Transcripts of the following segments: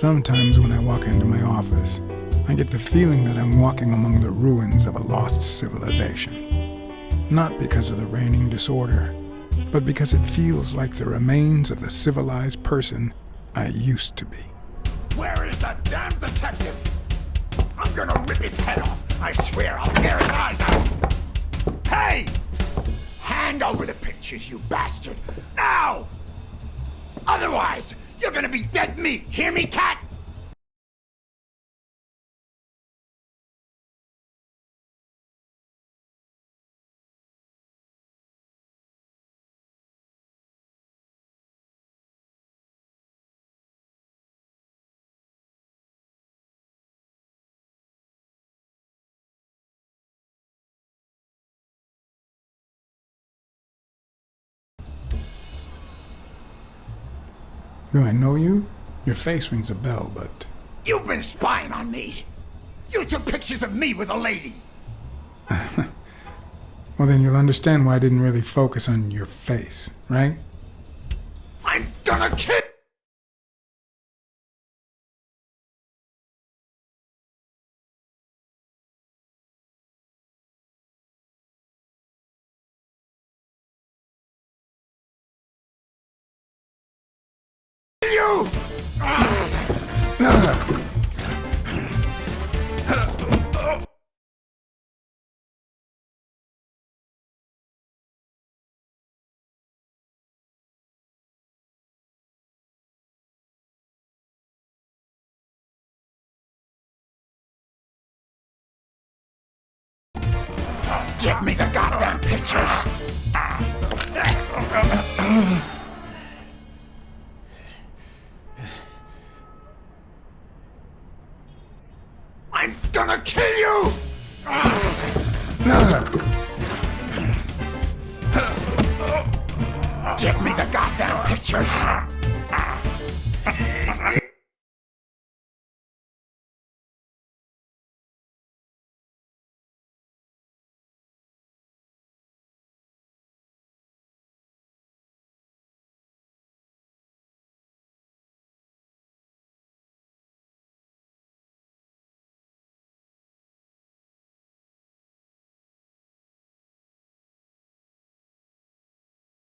Sometimes when I walk into my office, I get the feeling that I'm walking among the ruins of a lost civilization. Not because of the reigning disorder, but because it feels like the remains of the civilized person I used to be. Where is that damn detective? I'm gonna rip his head off. I swear I'll tear his eyes out. Hey! Hand over the pictures, you bastard. Now! Otherwise, you're gonna be dead meat. Hear me, cat? Do I know you? Your face rings a bell, but... You've been spying on me. You took pictures of me with a lady. Well, then you'll understand why I didn't really focus on your face, right? I'm gonna kill you! Get me the goddamn pictures! I'm gonna kill you! Get me the goddamn pictures!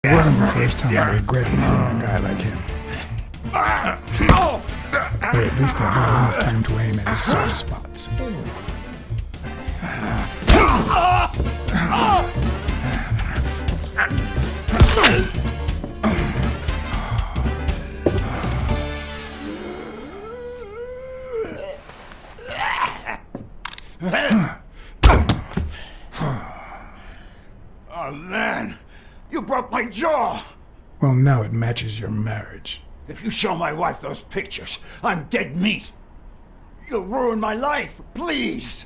It wasn't the first time I regretted hitting a guy like him. But at least I bought enough time to aim at his soft spots. Oh man, you broke my jaw! Well, now it matches your marriage. If you show my wife those pictures, I'm dead meat. You'll ruin my life, please!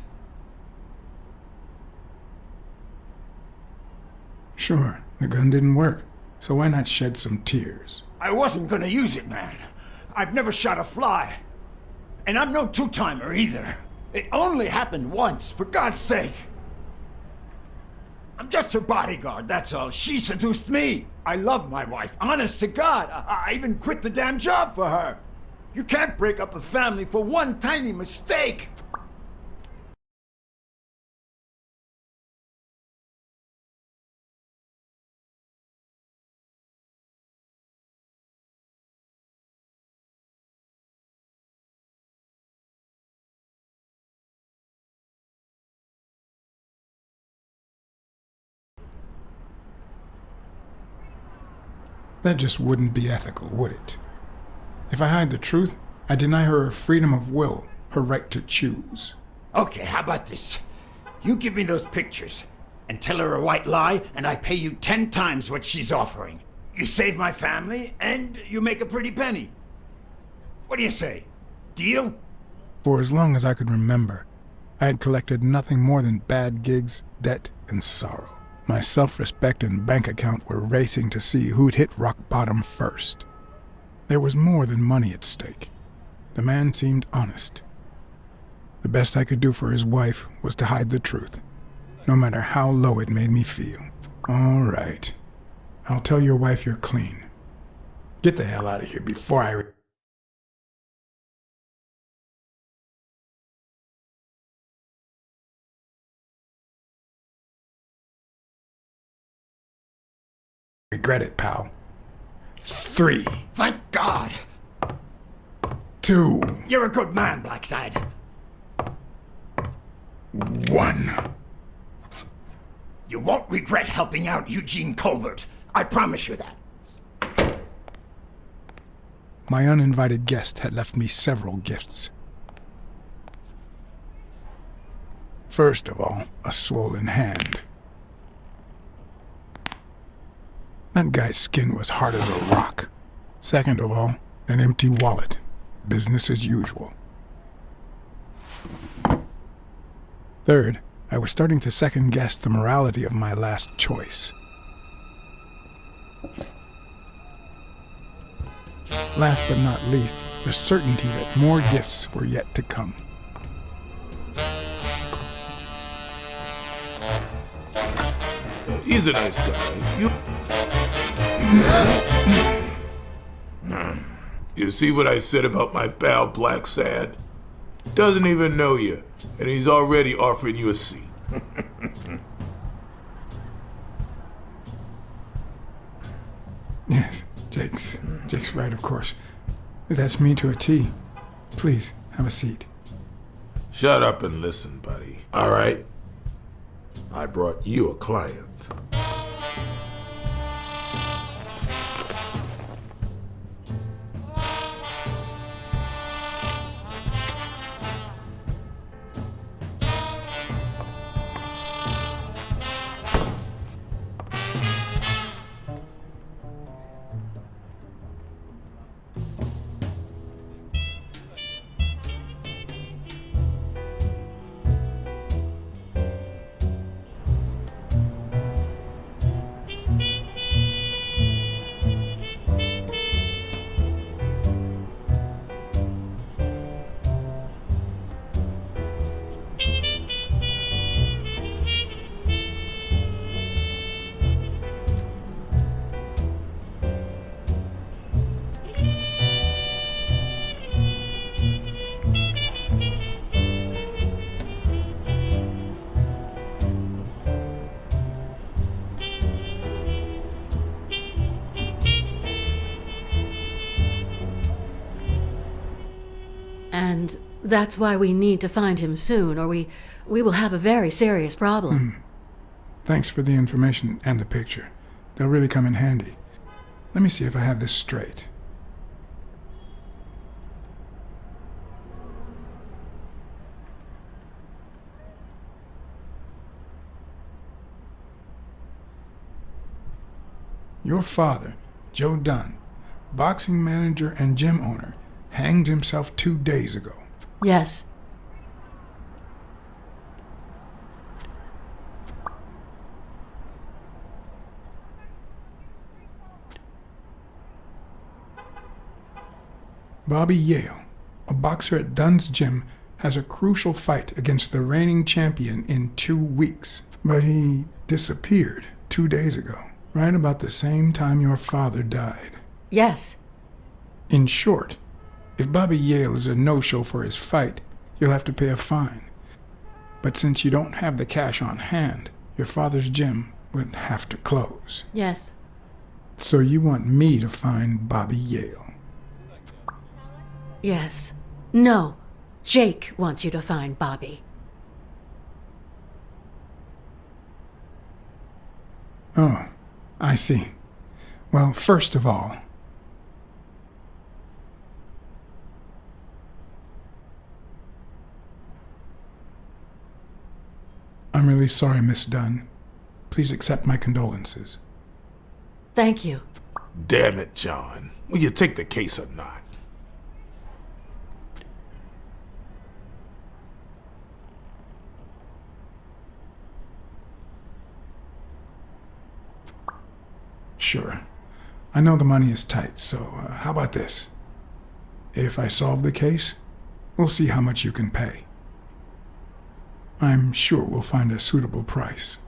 Sure, the gun didn't work, so why not shed some tears? I wasn't gonna use it, man. I've never shot a fly. And I'm no two-timer either. It only happened once, for God's sake. I'm just her bodyguard, that's all. She seduced me. I love my wife, honest to God. I even quit the damn job for her. You can't break up a family for one tiny mistake. That just wouldn't be ethical, would it? If I hide the truth, I deny her her freedom of will, her right to choose. Okay, how about this? You give me those pictures, and tell her a white lie, and I pay you 10 times what she's offering. You save my family, and you make a pretty penny. What do you say? Deal? For as long as I could remember, I had collected nothing more than bad gigs, debt, and sorrow. My self-respect and bank account were racing to see who'd hit rock bottom first. There was more than money at stake. The man seemed honest. The best I could do for his wife was to hide the truth, no matter how low it made me feel. All right. I'll tell your wife you're clean. Get the hell out of here before I... regret it, pal. 3, Thank God. 2, You're a good man, Blacksad. 1. You won't regret helping out Eugene Colbert. I promise you that. My uninvited guest had left me several gifts. First of all, a swollen hand. That guy's skin was hard as a rock. Second of all, an empty wallet. Business as usual. Third, I was starting to second-guess the morality of my last choice. Last but not least, the certainty that more gifts were yet to come. He's a nice guy. You see what I said about my pal Blacksad? Doesn't even know you, and he's already offering you a seat. Yes, Jake's right, of course. That's me to a T. Please, have a seat. Shut up and listen, buddy. All right? I brought you a client. And that's why we need to find him soon, or we will have a very serious problem. Thanks for the information and the picture. They'll really come in handy. Let me see if I have this straight. Your father, Joe Dunn, boxing manager and gym owner, hanged himself 2 days ago. Yes. Bobby Yale, a boxer at Dunn's gym, has a crucial fight against the reigning champion in 2 weeks. But he disappeared 2 days ago, right about the same time your father died. Yes. In short, if Bobby Yale is a no-show for his fight, you'll have to pay a fine. But since you don't have the cash on hand, your father's gym would have to close. Yes. So you want me to find Bobby Yale? Yes. No. Jake wants you to find Bobby. Oh, I see. Well, first of all, I'm really sorry, Miss Dunn. Please accept my condolences. Thank you. Damn it, John. Will you take the case or not? Sure. I know the money is tight, so how about this? If I solve the case, we'll see how much you can pay. I'm sure we'll find a suitable price.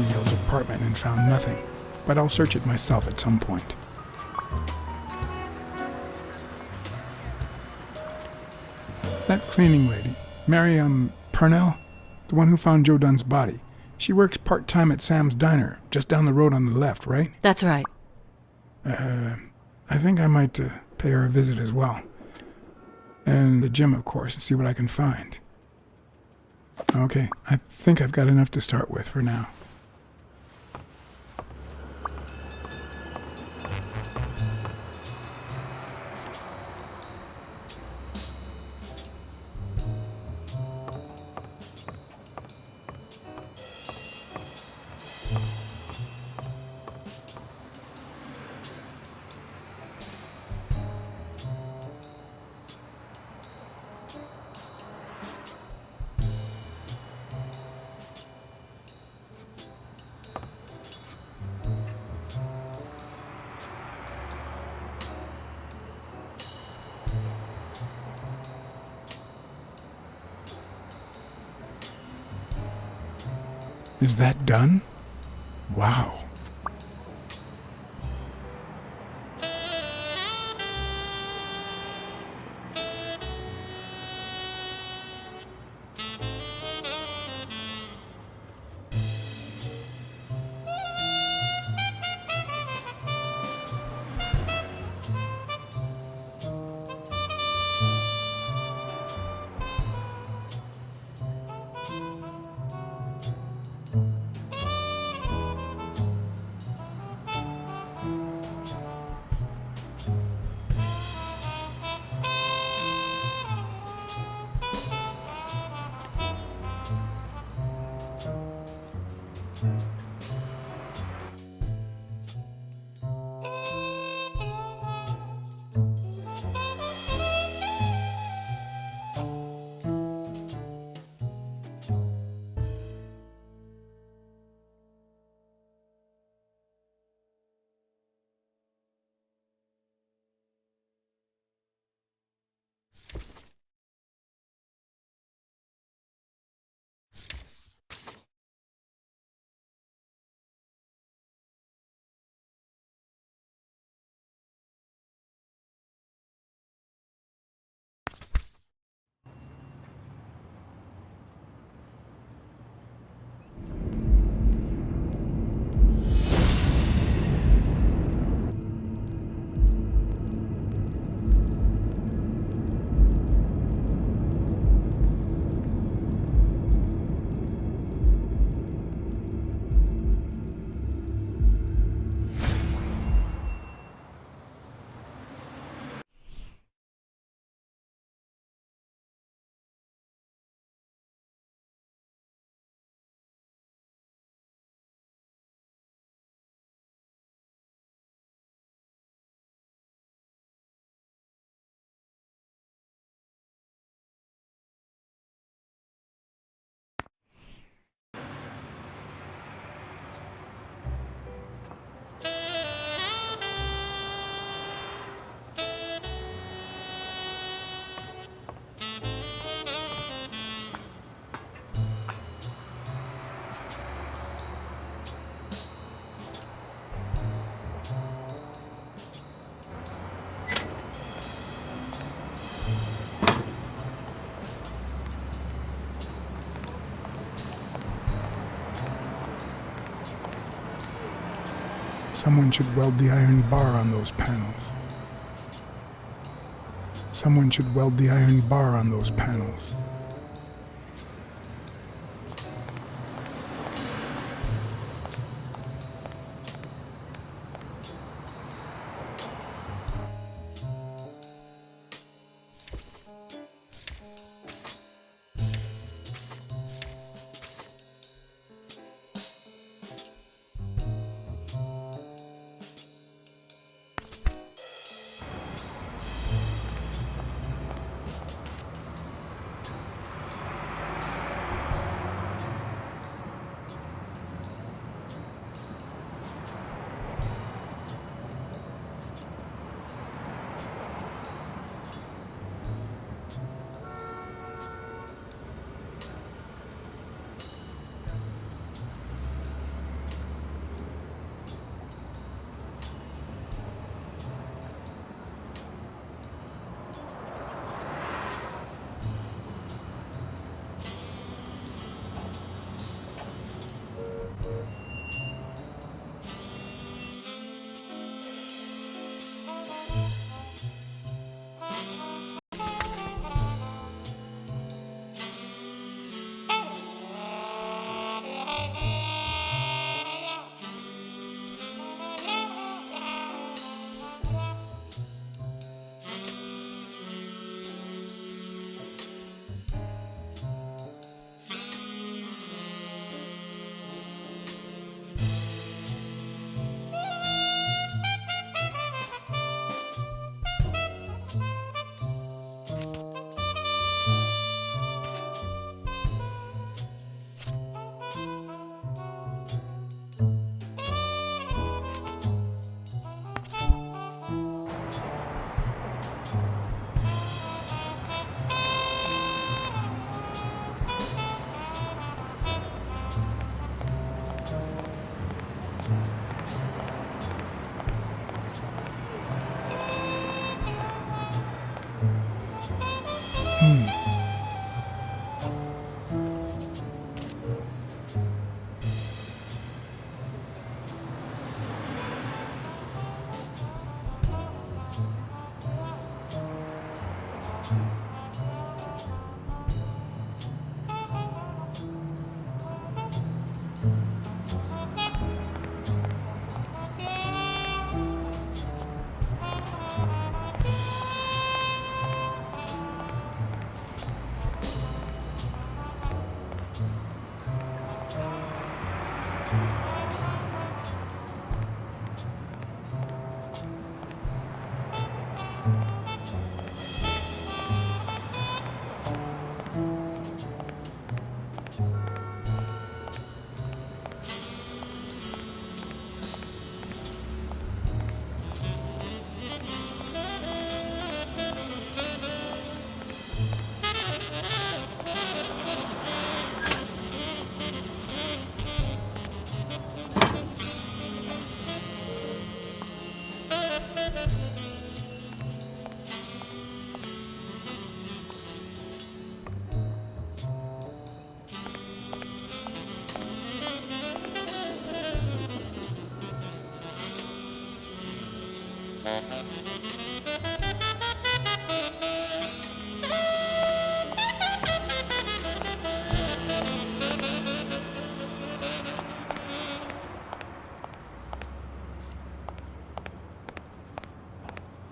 Yale's apartment and found nothing, but I'll search it myself at some point. That cleaning lady, Mary, Purnell, the one who found Joe Dunn's body, she works part-time at Sam's Diner, just down the road on the left, right? That's right. I think I might pay her a visit as well. And the gym, of course, and see what I can find. Okay, I think I've got enough to start with for now. Is that done? Wow. Someone should weld the iron bar on those panels. Someone should weld the iron bar on those panels.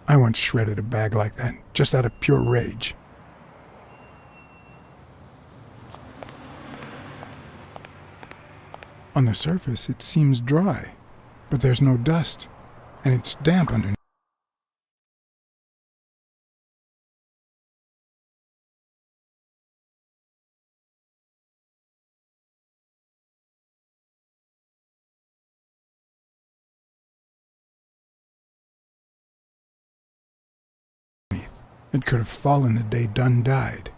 I once shredded a bag like that, just out of pure rage. On the surface, it seems dry, but there's no dust, and it's damp underneath. It could have fallen the day Dunn died.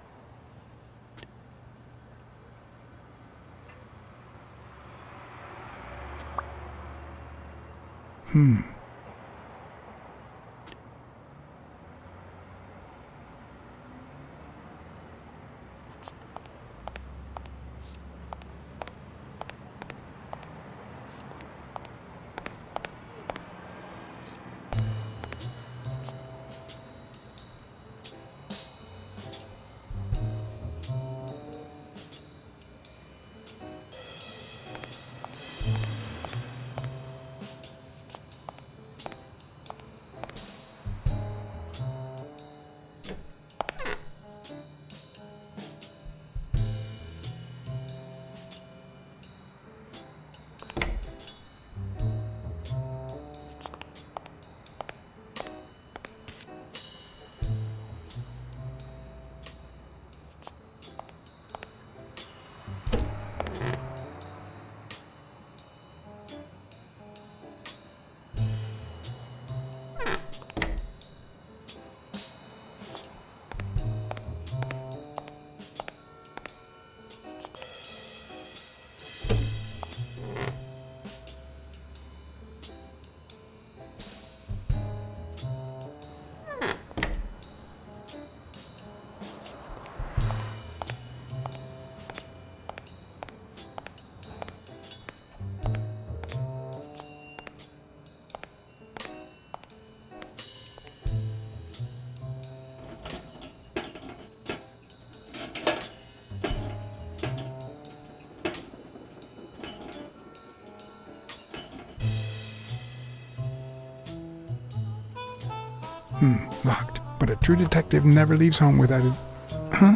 Locked. But a true detective never leaves home without his... Huh?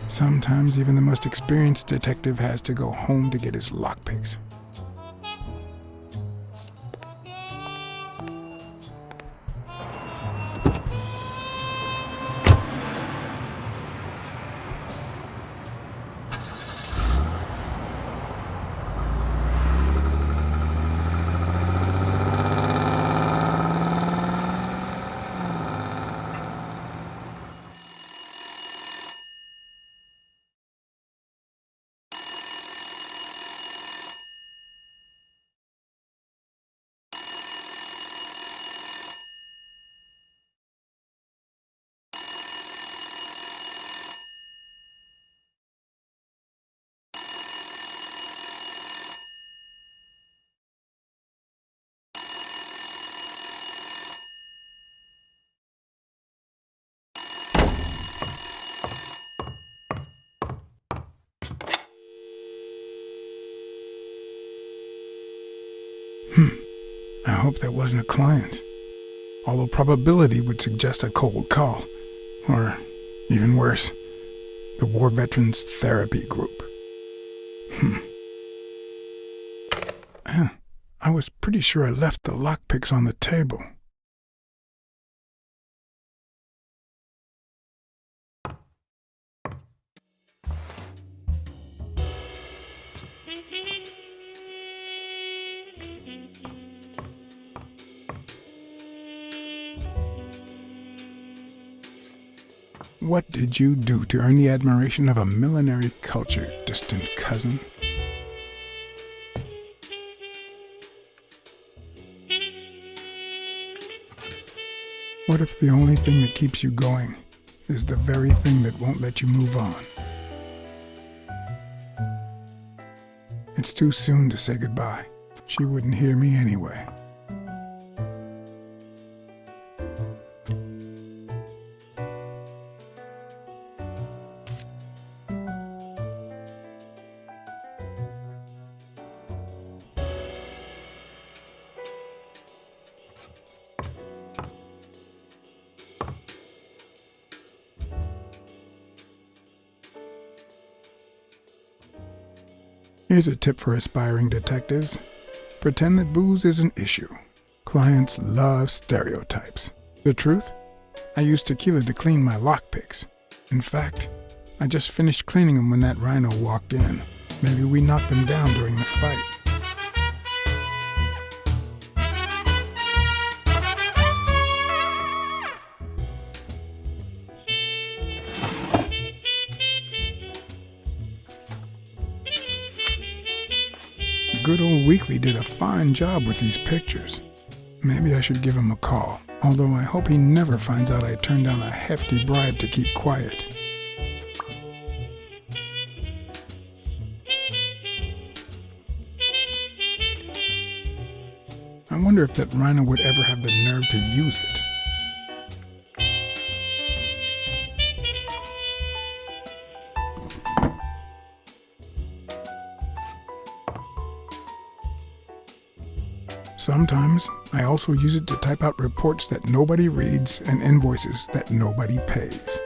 Sometimes even the most experienced detective has to go home to get his lockpicks. I hope that wasn't a client. Although probability would suggest a cold call. Or, even worse, the War Veterans Therapy Group. I was pretty sure I left the lockpicks on the table. What did you do to earn the admiration of a millinery culture, distant cousin? What if the only thing that keeps you going is the very thing that won't let you move on? It's too soon to say goodbye. She wouldn't hear me anyway. Here's a tip for aspiring detectives. Pretend that booze is an issue. Clients love stereotypes. The truth? I used tequila to clean my lockpicks. In fact, I just finished cleaning them when that rhino walked in. Maybe we knocked him down during the fight. Good old Weekly did a fine job with these pictures. Maybe I should give him a call, although I hope he never finds out I turned down a hefty bribe to keep quiet. I wonder if that rhino would ever have the nerve to use it. Sometimes, I also use it to type out reports that nobody reads and invoices that nobody pays.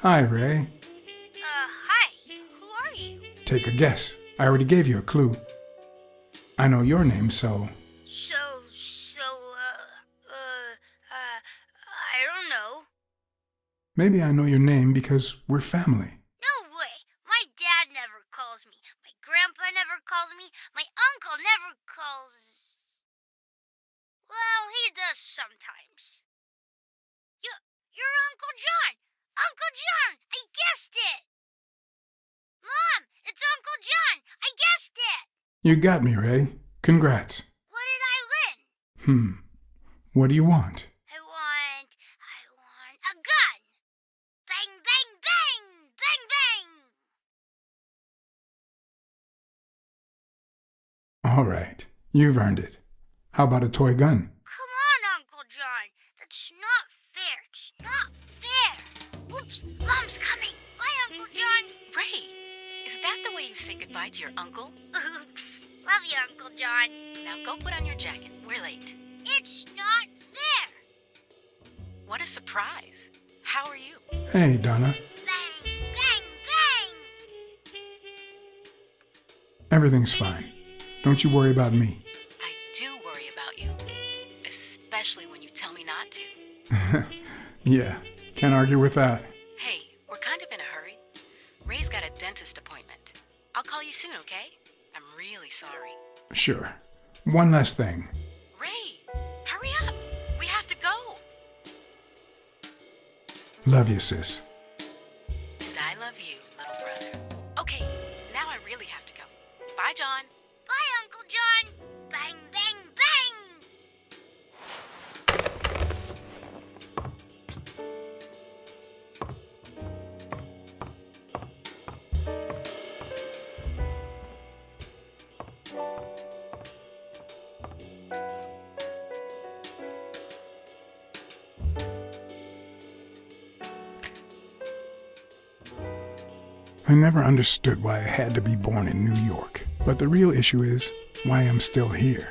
Hi, Ray. Hi. Who are you? Take a guess. I already gave you a clue. I know your name, so... I don't know. Maybe I know your name because we're family. No way. My dad never calls me. My grandpa never calls me. My uncle never calls... Well, he does sometimes. You're Uncle John! Uncle John! I guessed it! Mom, it's Uncle John! I guessed it! You got me, Ray. Congrats. What did I win? What do you want? I want a gun! Bang, bang, bang! Bang, bang! All right. You've earned it. How about a toy gun? Come on, Uncle John. That's not fair. It's not fair. Oops, Mom's coming. Bye, Uncle John. Ray, is that the way you say goodbye to your uncle? Oops. Love you, Uncle John. Now go put on your jacket. We're late. It's not fair. What a surprise. How are you? Hey, Donna. Bang, bang, bang! Everything's fine. Don't you worry about me. I do worry about you. Especially when you tell me not to. Yeah, can't argue with that. Hey, we're kind of in a hurry. Ray's got a dentist appointment. I'll call you soon, okay? I'm really sorry. Sure. One last thing. Ray, hurry up. We have to go. Love you, sis. And I love you, little brother. Okay, now I really have to go. Bye, John. Bye, Uncle John. Bang, bang, bang! I never understood why I had to be born in New York, but the real issue is why I'm still here.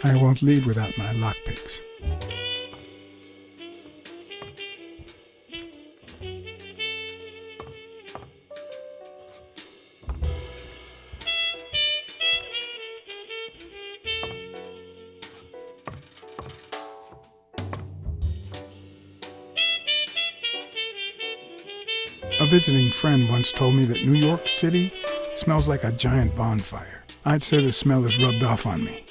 I won't leave without my lockpicks. A visiting friend once told me that New York City smells like a giant bonfire. I'd say the smell is rubbed off on me.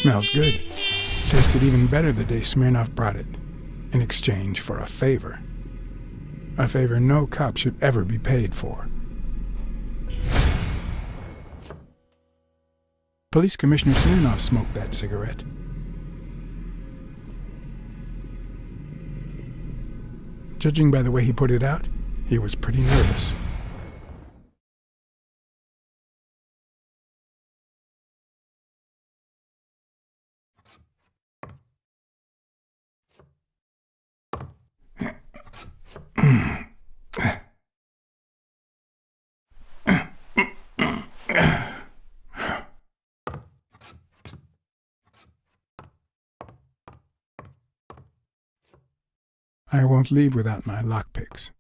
Smells good. Tasted even better the day Smirnoff brought it, in exchange for a favor. A favor no cop should ever be paid for. Police Commissioner Smirnoff smoked that cigarette. Judging by the way he put it out, he was pretty nervous. I won't leave without my lockpicks.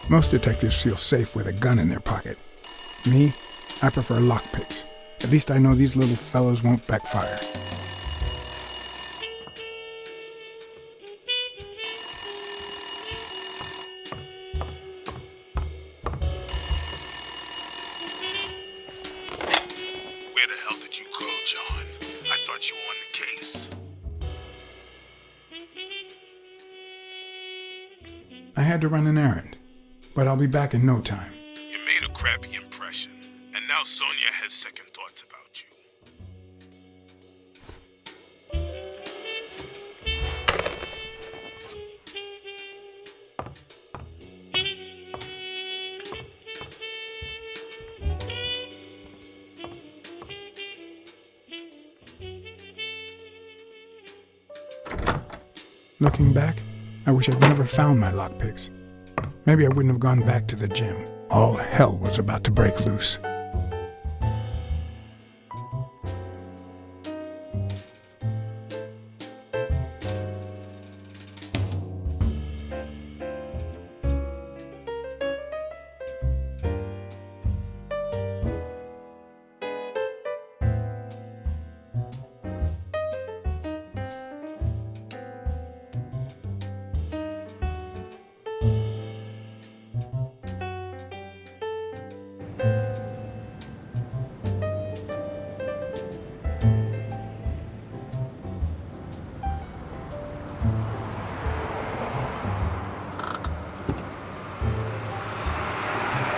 Most detectives feel safe with a gun in their pocket. Me, I prefer lockpicks. At least I know these little fellows won't backfire. Where the hell did you go, John? I thought you were on the case. I had to run an errand, but I'll be back in no time. You made a crappy impression, and now Sonia has second thoughts about you. Looking back, I wish I'd never found my lockpicks. Maybe I wouldn't have gone back to the gym. All hell was about to break loose.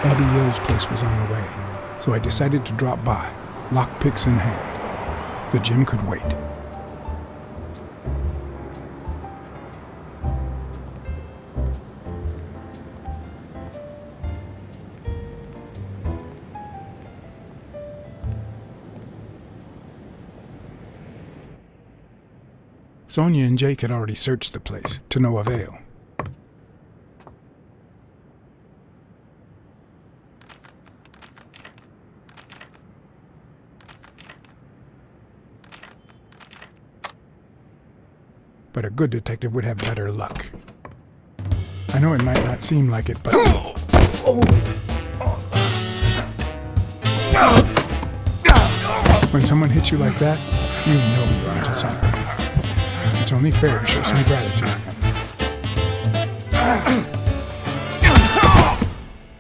Bobby Yale's place was on the way, so I decided to drop by, lockpicks in hand. The gym could wait. Sonia and Jake had already searched the place, to no avail. But a good detective would have better luck. I know it might not seem like it, but... When someone hits you like that, you know you're onto something. It's only fair to show some gratitude.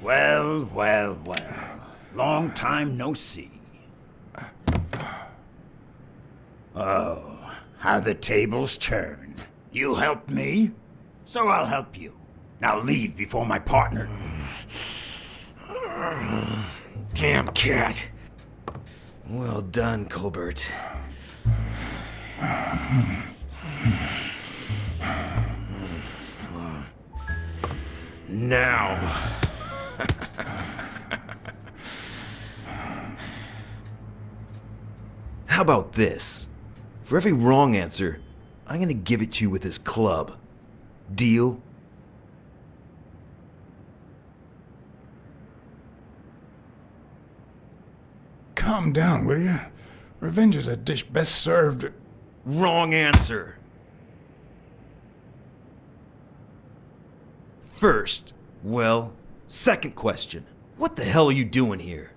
Well, well, well. Long time no see. Oh, how the tables turn. You helped me, so I'll help you. Now leave before my partner... Damn cat. Well done, Colbert. Now. How about this? For every wrong answer, I'm gonna give it to you with this club. Deal? Calm down, will you? Revenge is a dish best served... Wrong answer. First, well, second question. What the hell are you doing here?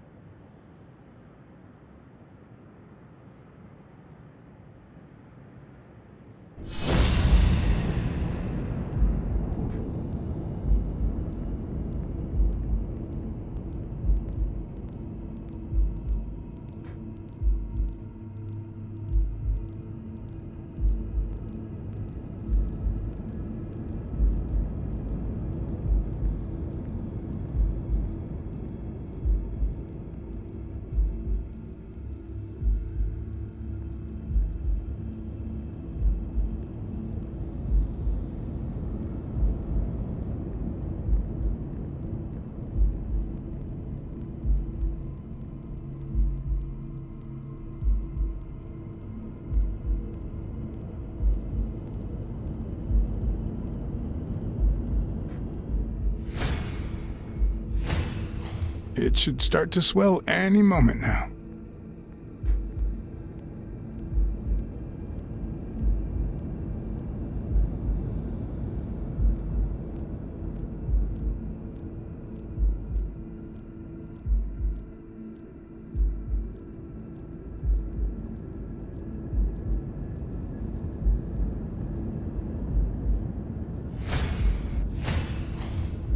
It should start to swell any moment now.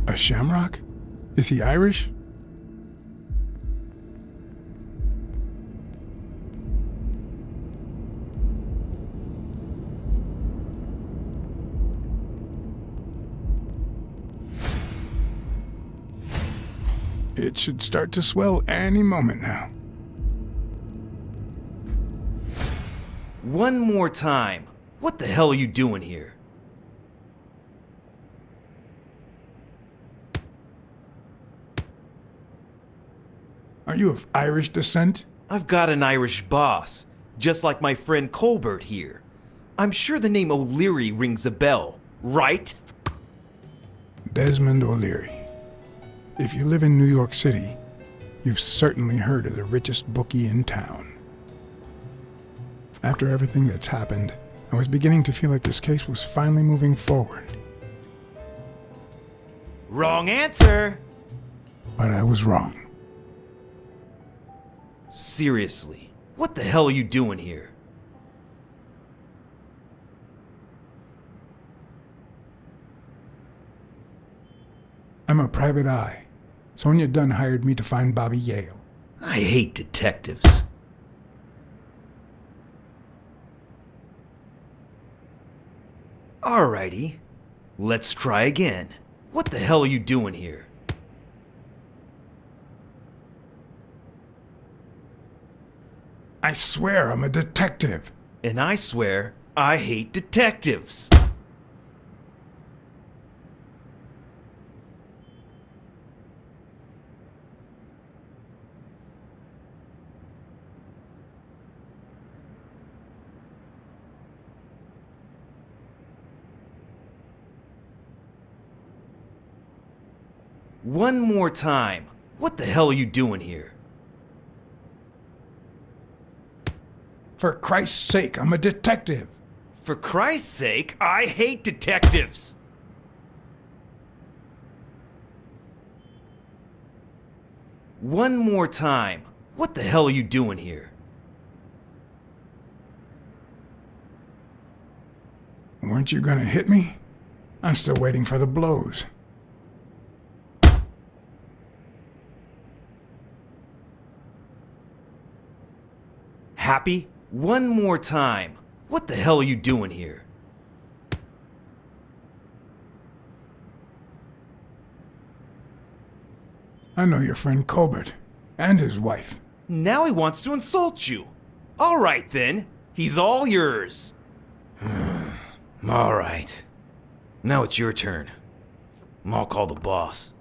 A shamrock? Is he Irish? It should start to swell any moment now. One more time. What the hell are you doing here? Are you of Irish descent? I've got an Irish boss, just like my friend Colbert here. I'm sure the name O'Leary rings a bell, right? Desmond O'Leary. If you live in New York City, you've certainly heard of the richest bookie in town. After everything that's happened, I was beginning to feel like this case was finally moving forward. Wrong answer! But I was wrong. Seriously, what the hell are you doing here? I'm a private eye. Sonia Dunn hired me to find Bobby Yale. I hate detectives. Alrighty, let's try again. What the hell are you doing here? I swear I'm a detective. And I swear, I hate detectives. One more time. What the hell are you doing here? For Christ's sake, I'm a detective. For Christ's sake, I hate detectives! One more time. What the hell are you doing here? Weren't you gonna hit me? I'm still waiting for the blows. Happy? One more time. What the hell are you doing here? I know your friend Colbert and his wife. Now he wants to insult you. All right then. He's all yours. All right. Now it's your turn. I'll call the boss.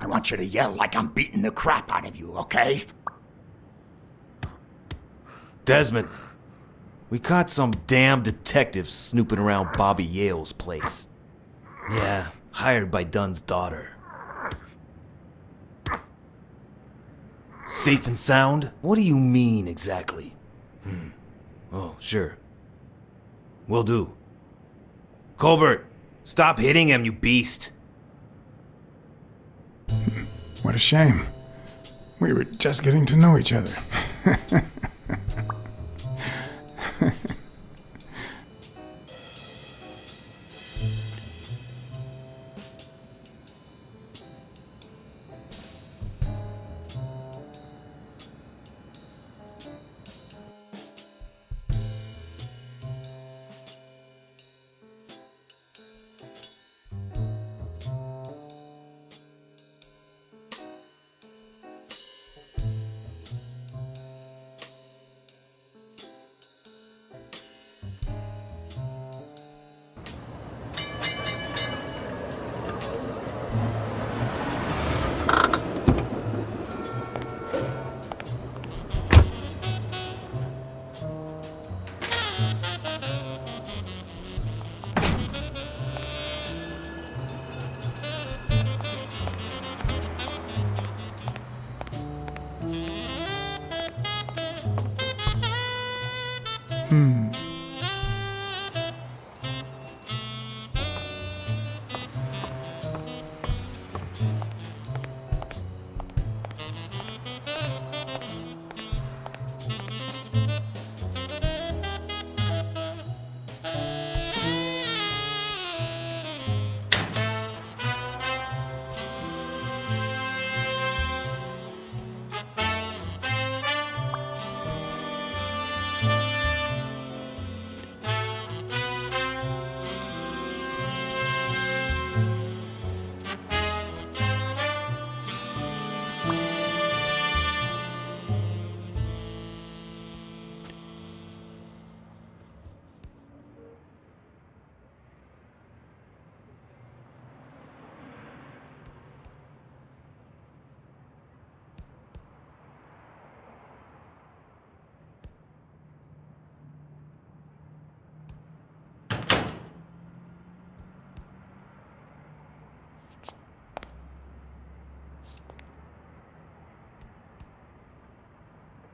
I want you to yell like I'm beating the crap out of you, okay? Desmond, we caught some damn detectives snooping around Bobby Yale's place. Yeah, hired by Dunn's daughter. Safe and sound? What do you mean exactly? Oh, sure. Will do. Colbert, stop hitting him, you beast. What a shame. We were just getting to know each other.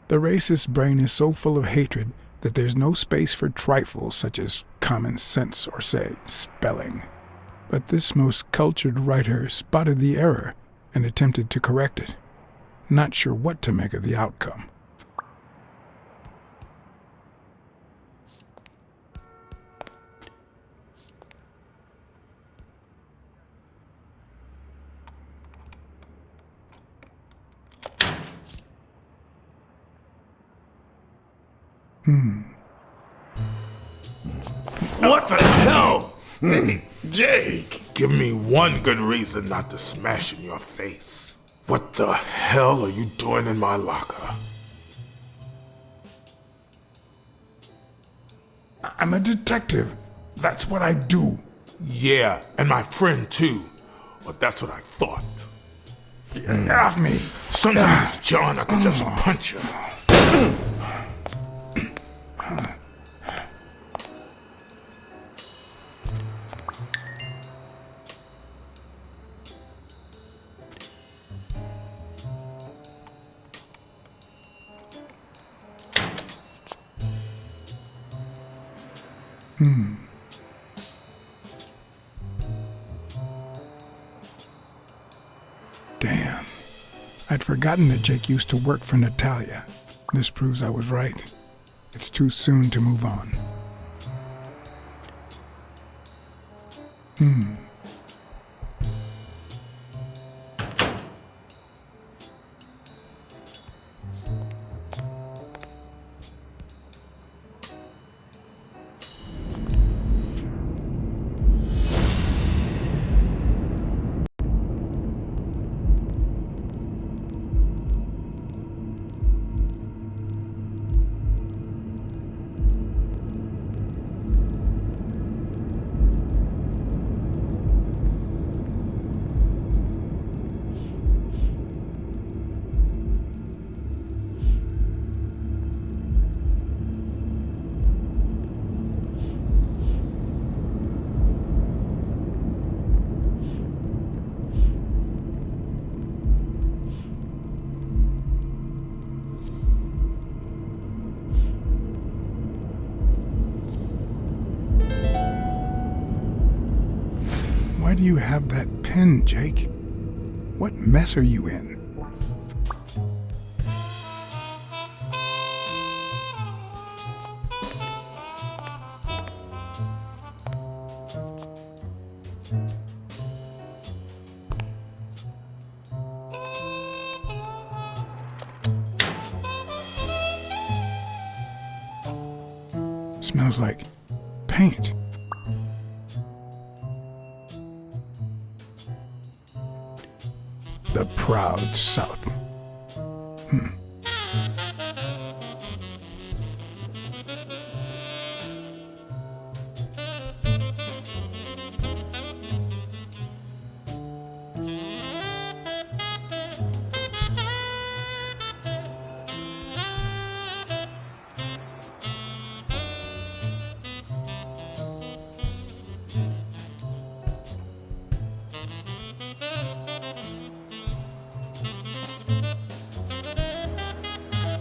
The racist brain is so full of hatred that there's no space for trifles such as common sense or, say, spelling. But this most cultured writer spotted the error and attempted to correct it, not sure what to make of the outcome. What the hell? Jake, give me one good reason not to smash in your face. What the hell are you doing in my locker? I'm a detective. That's what I do. Yeah, and my friend too. But that's what I thought. Get off me. Sometimes, John, I could just punch you. Damn. I'd forgotten that Jake used to work for Natalia. This proves I was right. It's too soon to move on. Why do you have that pen, Jake? What mess are you in? Smells like paint. The proud South.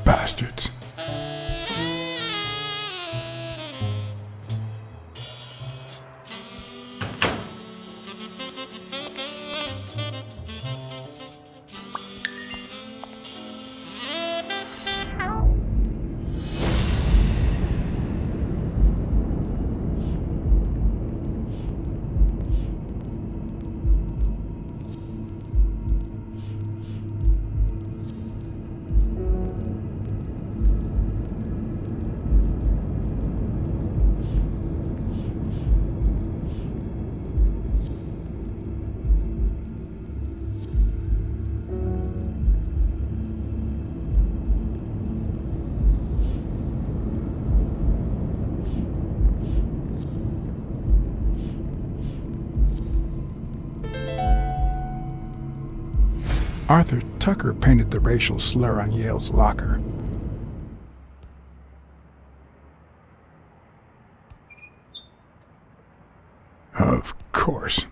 Bastards. Arthur Tucker painted the racial slur on Yale's locker. Of course.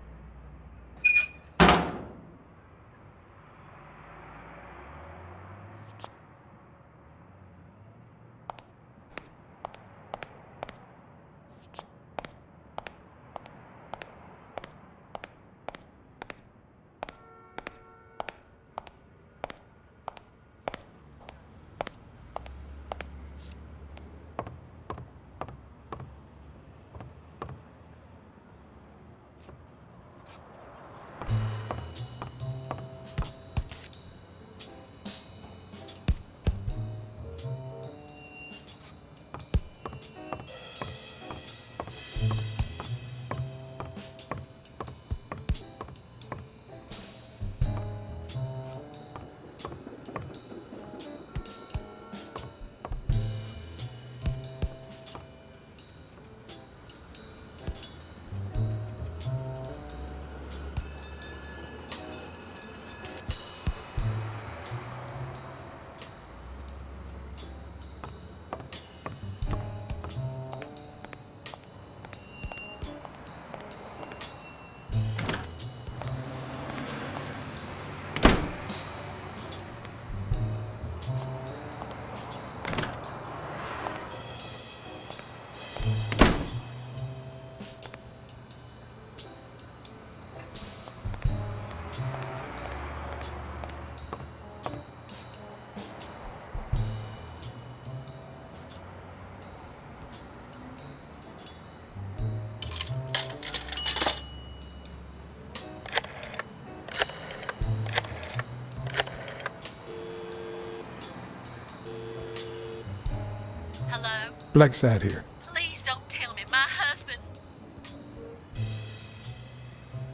Hello? Blacksad here. Please don't tell me. My husband.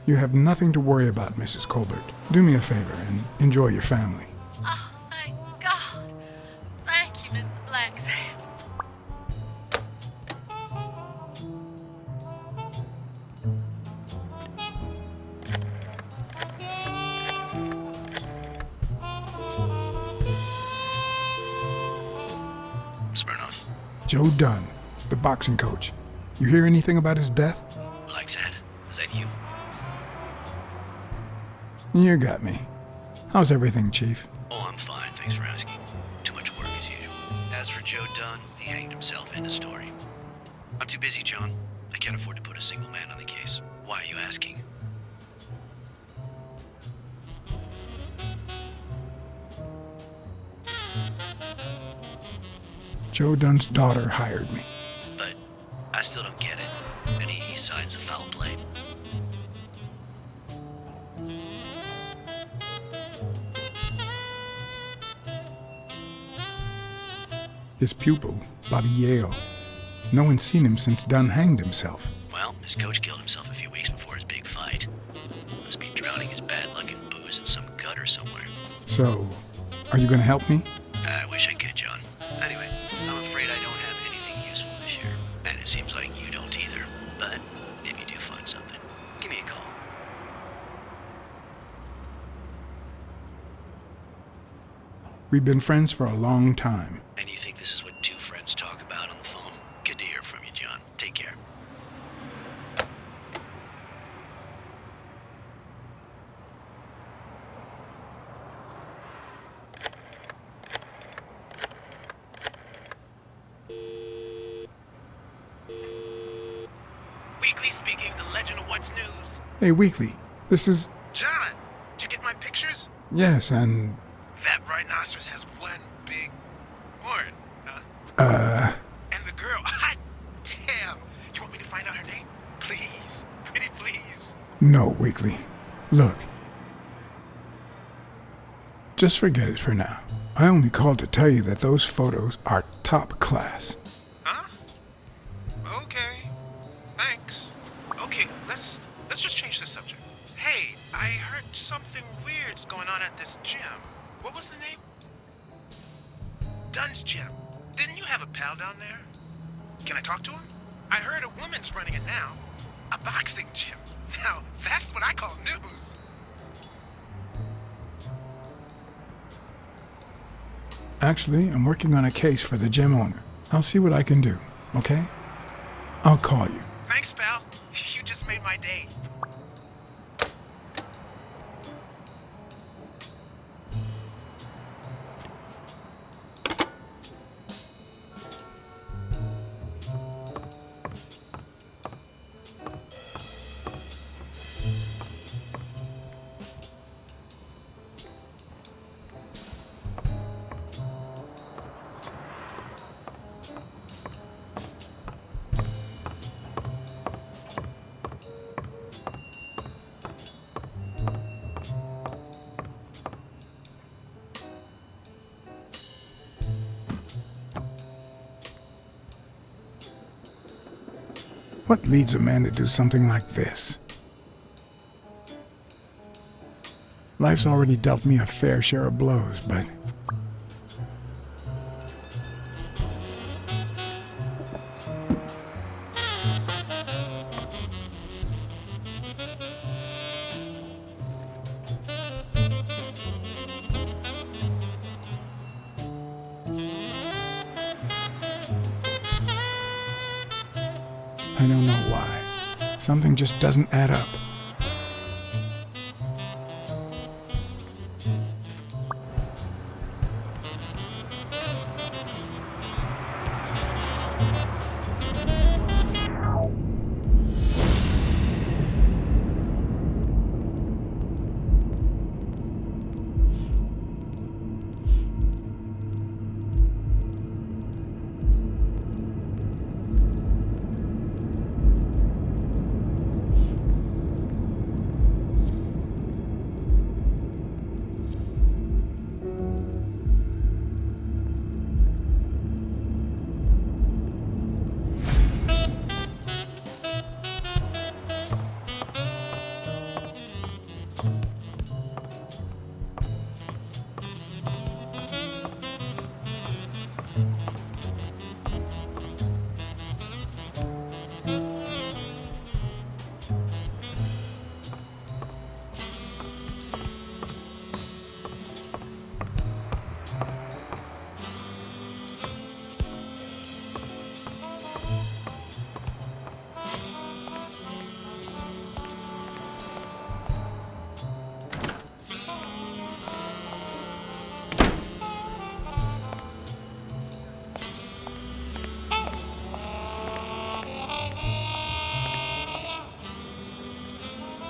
You have nothing to worry about, Mrs. Colbert. Do me a favor and enjoy your family. Oh, thank God. Thank you, Mr. Blacksad. Smirnoff. Joe Dunn, the boxing coach. You hear anything about his death? Blacksad, is that you? You got me. How's everything, Chief? Oh, I'm fine, thanks for asking. Too much work as usual. As for Joe Dunn, he hanged himself in the story. I'm too busy, John. I can't afford to put a single man on the case. Why are you asking? Joe Dunn's daughter hired me. But I still don't get it. Any signs of foul play? His pupil, Bobby Yale. No one's seen him since Dunn hanged himself. Well, his coach killed himself a few weeks before his big fight. Must be drowning his bad luck in booze in some gutter somewhere. So, are you gonna help me? I wish I could, John. Anyway, I'm afraid I don't have anything useful this year. And it seems like you don't either. But if you do find something, give me a call. We've been friends for a long time. And you think this is what two friends talk about on the phone? Good to hear from you, John. Take care. Weekly speaking, the legend of what's news. Hey, Weekly, this is... John, did you get my pictures? Yes, and... That rhinoceros has one big horn, huh? And the girl, hot damn. You want me to find out her name? Please, pretty please. No, Weekly. Look. Just forget it for now. I only called to tell you that those photos are top class. Huh? Okay. Thanks. Okay, let's just change the subject. Hey, I heard something weird's going on at this gym. What was the name? Dunn's gym. Didn't you have a pal down there? Can I talk to him? I heard a woman's running it now. A boxing gym. Now, that's what I call news. Actually, I'm working on a case for the gym owner. I'll see what I can do, okay? I'll call you. Thanks, pal. You just made my day. What leads a man to do something like this? Life's already dealt me a fair share of blows, but... I don't know why. Something just doesn't add up.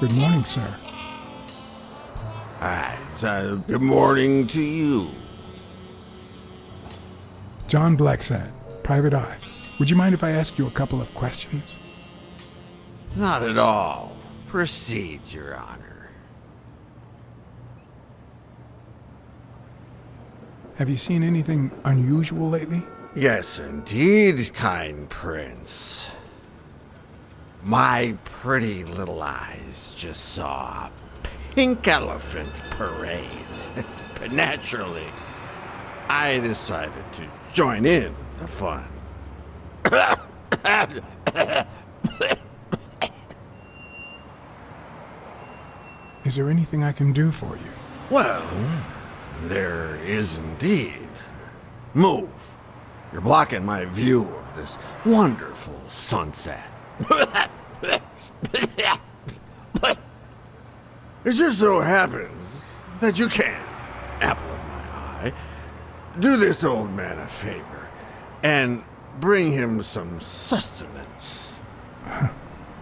Good morning, sir. Good morning to you. John Blacksad, Private Eye. Would you mind if I ask you a couple of questions? Not at all. Proceed, Your Honor. Have you seen anything unusual lately? Yes, indeed, kind prince. My pretty little eyes just saw a pink elephant parade. But naturally, I decided to join in the fun. Is there anything I can do for you? Well, there is indeed. Move. You're blocking my view of this wonderful sunset. It just so happens that you can, apple of my eye, do this old man a favor and bring him some sustenance.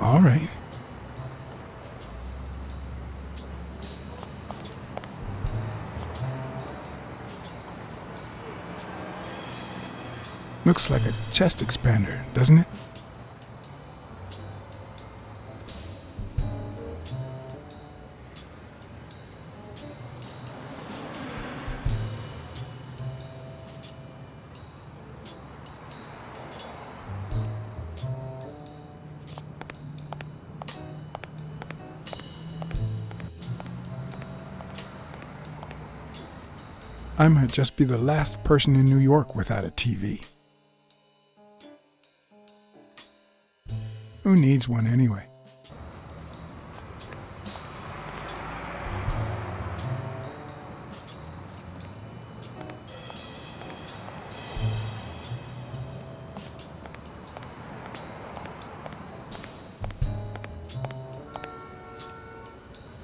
All right. Looks like a chest expander, doesn't it? I might just be the last person in New York without a TV. Who needs one anyway?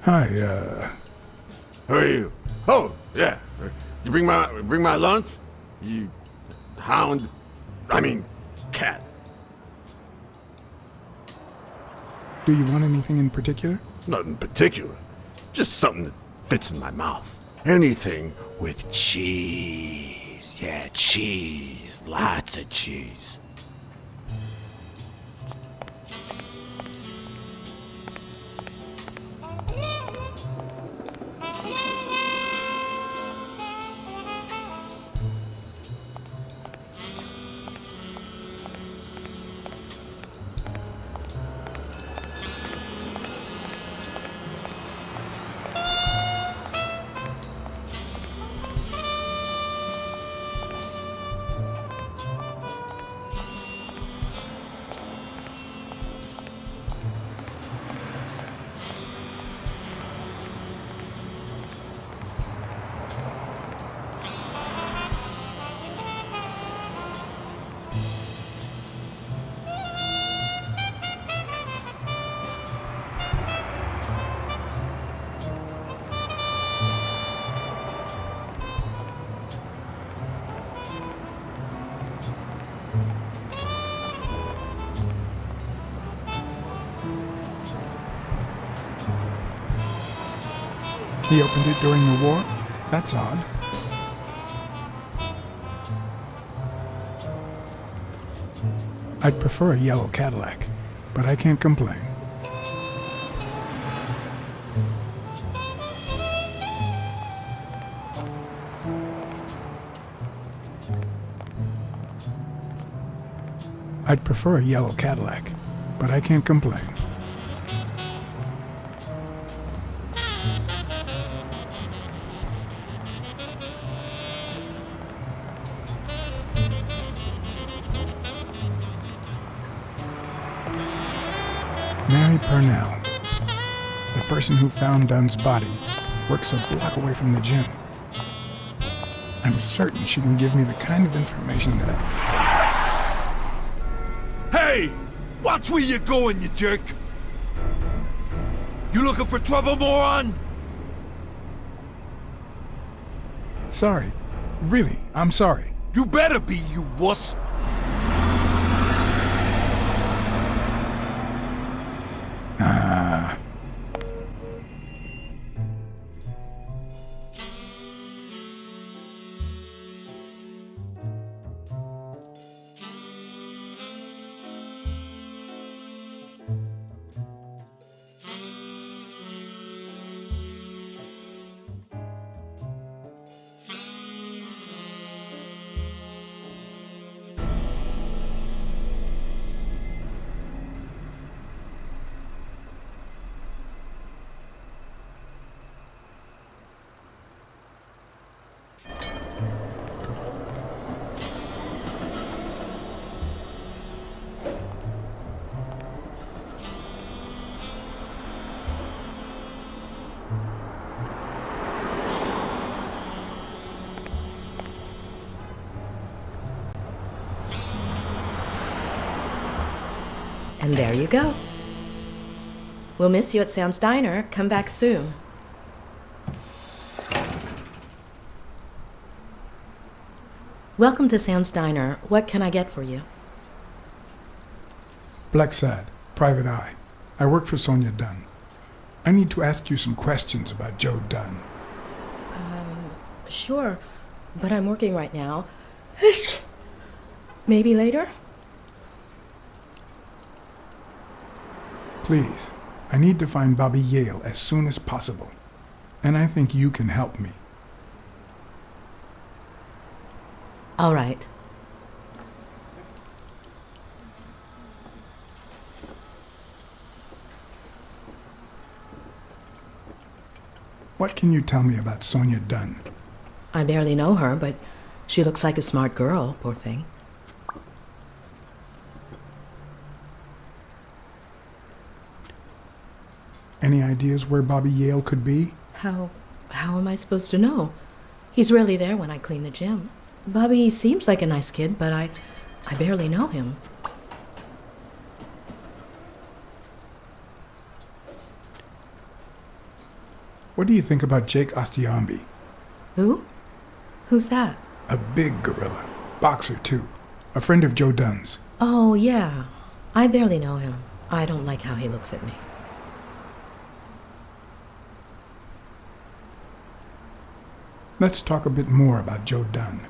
Hi, Who are you? Oh, yeah. You bring my lunch? You hound? I mean, cat. do you want anything in particular? Nothing particular. Just something that fits in my mouth. Anything with cheese. Yeah, cheese. Lots of cheese. He opened it during the war? That's odd. I'd prefer a yellow Cadillac, but I can't complain. I'd prefer a yellow Cadillac, but I can't complain. Mary Purnell, the person who found Dunn's body, works a block away from the gym. I'm certain she can give me the kind of information that Hey! Watch where you're going, you jerk! You looking for trouble, moron? Sorry. Really, I'm sorry. You better be, you wuss! And there you go. We'll miss you at Sam's Diner. Come back soon. Welcome to Sam's Diner. What can I get for you? Blacksad, Private Eye. I work for Sonia Dunn. I need to ask you some questions about Joe Dunn. Sure, but I'm working right now. Maybe later? Please, I need to find Bobby Yale as soon as possible. And I think you can help me. All right. What can you tell me about Sonia Dunn? I barely know her, but she looks like a smart girl, poor thing. Any ideas where Bobby Yale could be? How am I supposed to know? He's rarely there when I clean the gym. Bobby seems like a nice kid, but I barely know him. What do you think about Jake Ostiambi? Who? Who's that? A big gorilla. Boxer, too. A friend of Joe Dunn's. Oh, yeah. I barely know him. I don't like how he looks at me. Let's talk a bit more about Joe Dunn.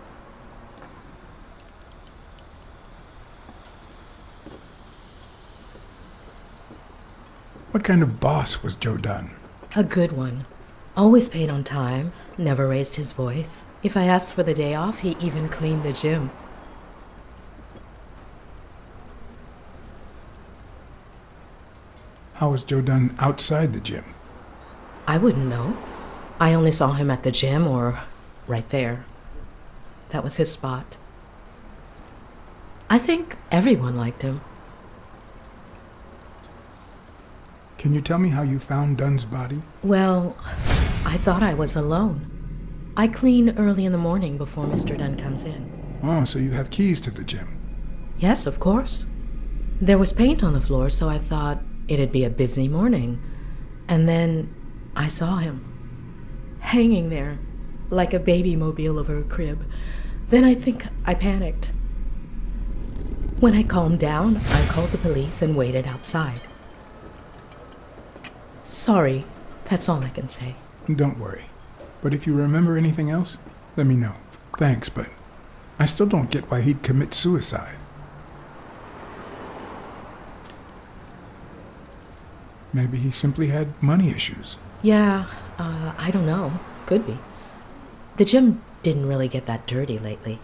What kind of boss was Joe Dunn? A good one. Always paid on time, never raised his voice. If I asked for the day off, he even cleaned the gym. How was Joe Dunn outside the gym? I wouldn't know. I only saw him at the gym or right there. That was his spot. I think everyone liked him. Can you tell me how you found Dunn's body? Well, I thought I was alone. I clean early in the morning before Mr. Dunn comes in. Oh, so you have keys to the gym. Yes, of course. There was paint on the floor, so I thought it'd be a busy morning. And then I saw him, hanging there, like a baby mobile over a crib. Then I think I panicked. When I calmed down, I called the police and waited outside. Sorry, that's all I can say. Don't worry. But if you remember anything else, let me know. Thanks, but I still don't get why he'd commit suicide. Maybe he simply had money issues. Yeah, I don't know. Could be. The gym didn't really get that dirty lately.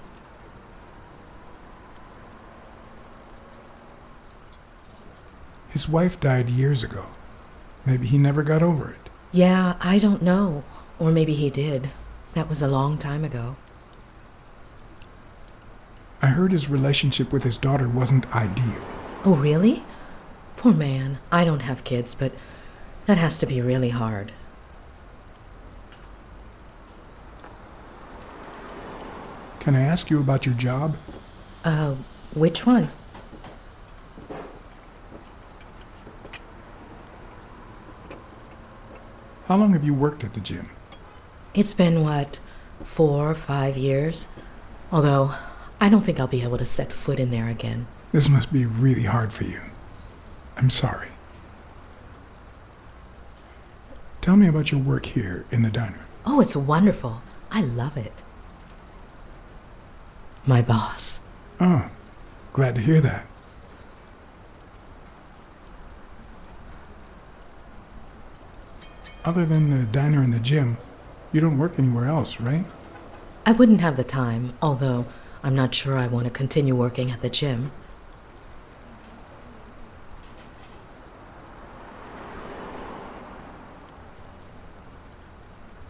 His wife died years ago. Maybe he never got over it. Yeah, I don't know. Or maybe he did. That was a long time ago. I heard his relationship with his daughter wasn't ideal. Oh, really? Poor man. I don't have kids, but that has to be really hard. Can I ask you about your job? Which one? How long have you worked at the gym? It's been, 4 or 5 years? Although, I don't think I'll be able to set foot in there again. This must be really hard for you. I'm sorry. Tell me about your work here in the diner. Oh, it's wonderful. I love it. My boss. Oh, glad to hear that. Other than the diner and the gym, you don't work anywhere else, right? I wouldn't have the time, although I'm not sure I want to continue working at the gym.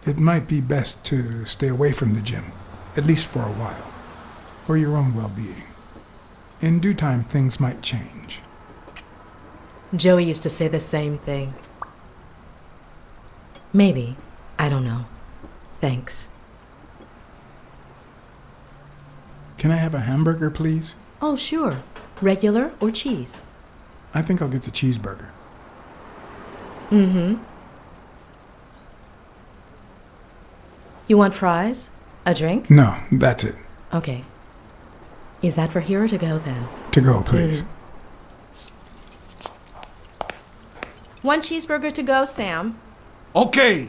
It might be best to stay away from the gym, at least for a while, for your own well-being. In due time, things might change. Joey used to say the same thing. Maybe. I don't know. Thanks. Can I have a hamburger, please? Oh, sure. Regular or cheese? I think I'll get the cheeseburger. Mm-hmm. You want fries? A drink? No, that's it. Okay. Is that for here or to go then? To go, please. One cheeseburger to go, Sam. Okay.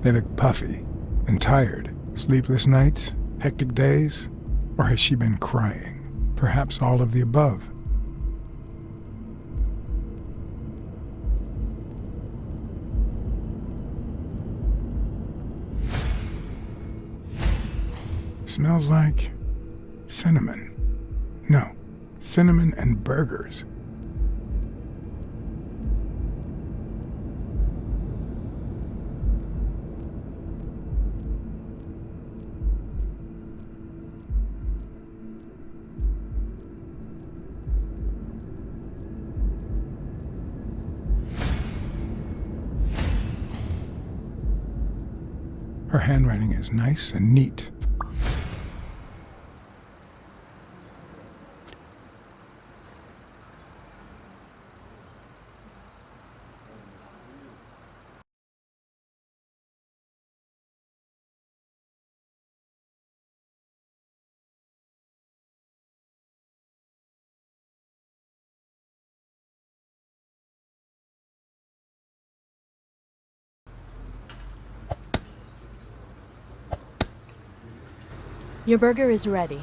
They look puffy and tired. Sleepless nights? Hectic days? Or has she been crying? Perhaps all of the above. Smells like cinnamon. No, cinnamon and burgers. Her handwriting is nice and neat. Your burger is ready.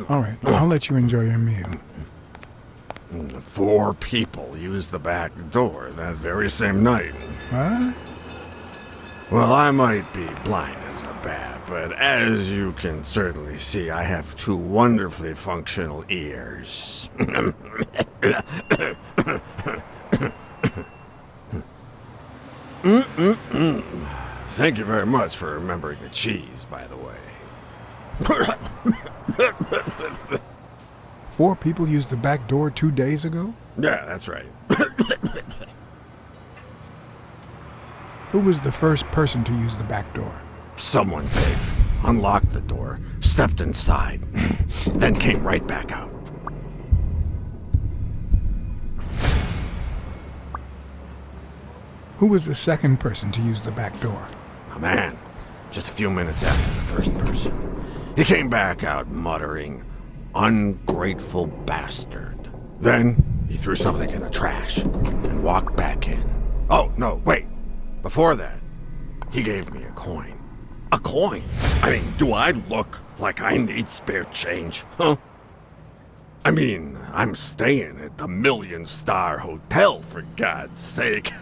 All right, I'll let you enjoy your meal. 4 people used the back door that very same night. What? Well, I might be blind as a bat, but as you can certainly see, I have 2 wonderfully functional ears. Thank you very much for remembering the cheese, by the way. 4 people used the back door 2 days ago? Yeah, that's right. Who was the first person to use the back door? Someone big unlocked the door, stepped inside, then came right back out. Who was the second person to use the back door? A man, just a few minutes after the first person. He came back out muttering, "Ungrateful bastard." Then he threw something in the trash and walked back in. Oh, no, wait. Before that, he gave me a coin. A coin? I mean, do I look like I need spare change, huh? I mean, I'm staying at the 1-million-star hotel, for God's sake.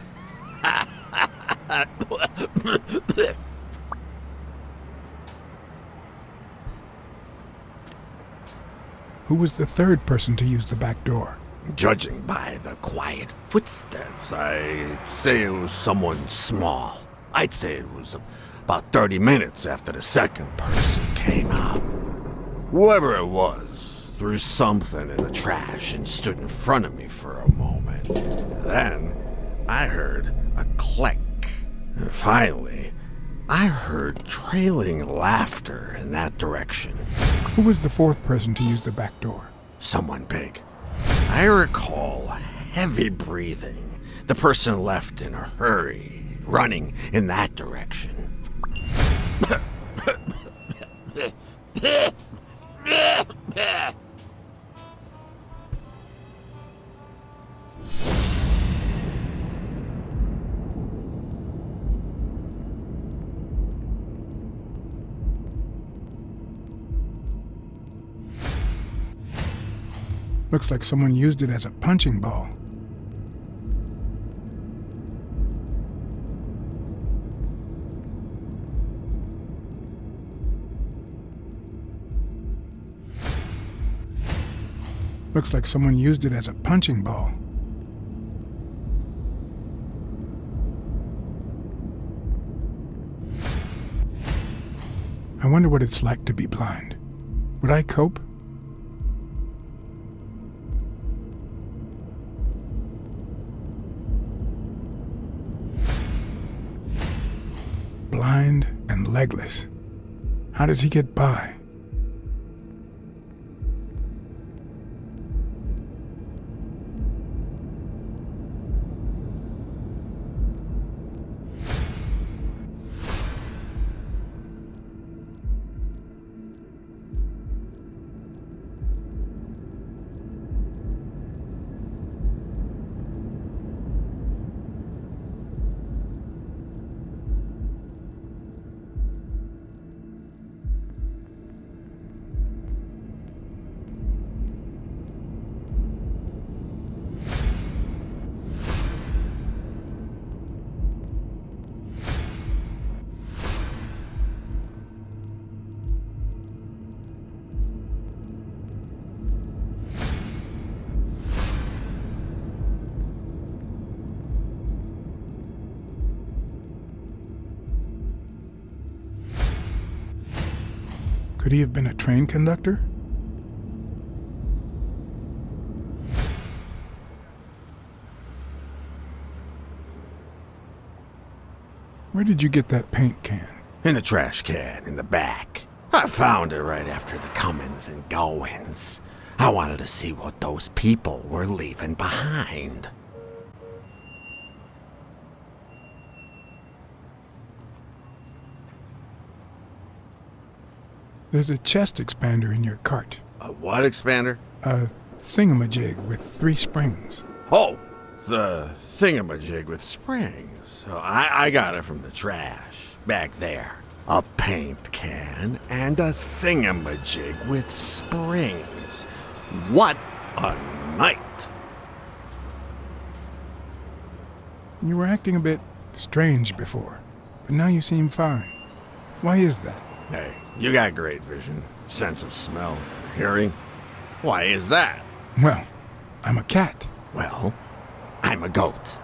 Who was the third person to use the back door? Judging by the quiet footsteps, I'd say it was someone small. I'd say it was about 30 minutes after the second person came out. Whoever it was threw something in the trash and stood in front of me for a moment. Then I heard a click. And finally, I heard trailing laughter in that direction. Who was the fourth person to use the back door? Someone big. I recall heavy breathing. The person left in a hurry, running in that direction. Looks like someone used it as a punching ball. Looks like someone used it as a punching ball. I wonder what it's like to be blind. Would I cope? Blind and legless. How does he get by? Could he have been a train conductor? Where did you get that paint can? In the trash can in the back. I found it right after the comings and goings. I wanted to see what those people were leaving behind. There's a chest expander in your cart. A what expander? A thingamajig with 3 springs. Oh, the thingamajig with springs. So I got it from the trash, back there. A paint can and a thingamajig with springs. What a night! You were acting a bit strange before, but now you seem fine. Why is that? Hey, you got great vision, sense of smell, hearing. Why is that? Well, I'm a cat. Well, I'm a goat.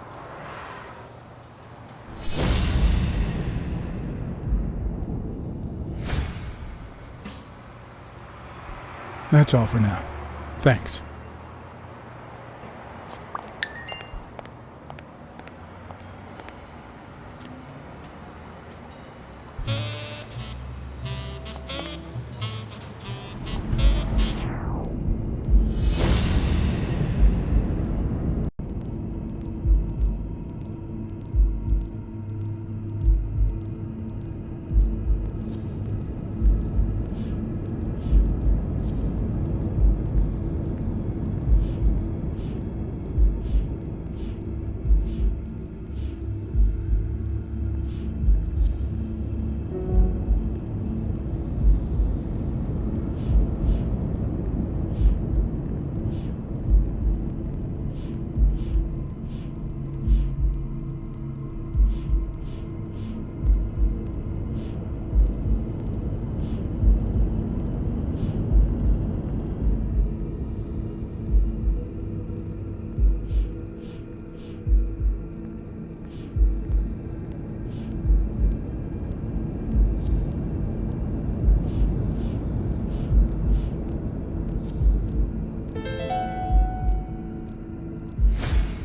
That's all for now. Thanks.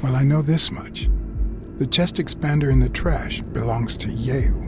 Well, I know this much. The chest expander in the trash belongs to Yale.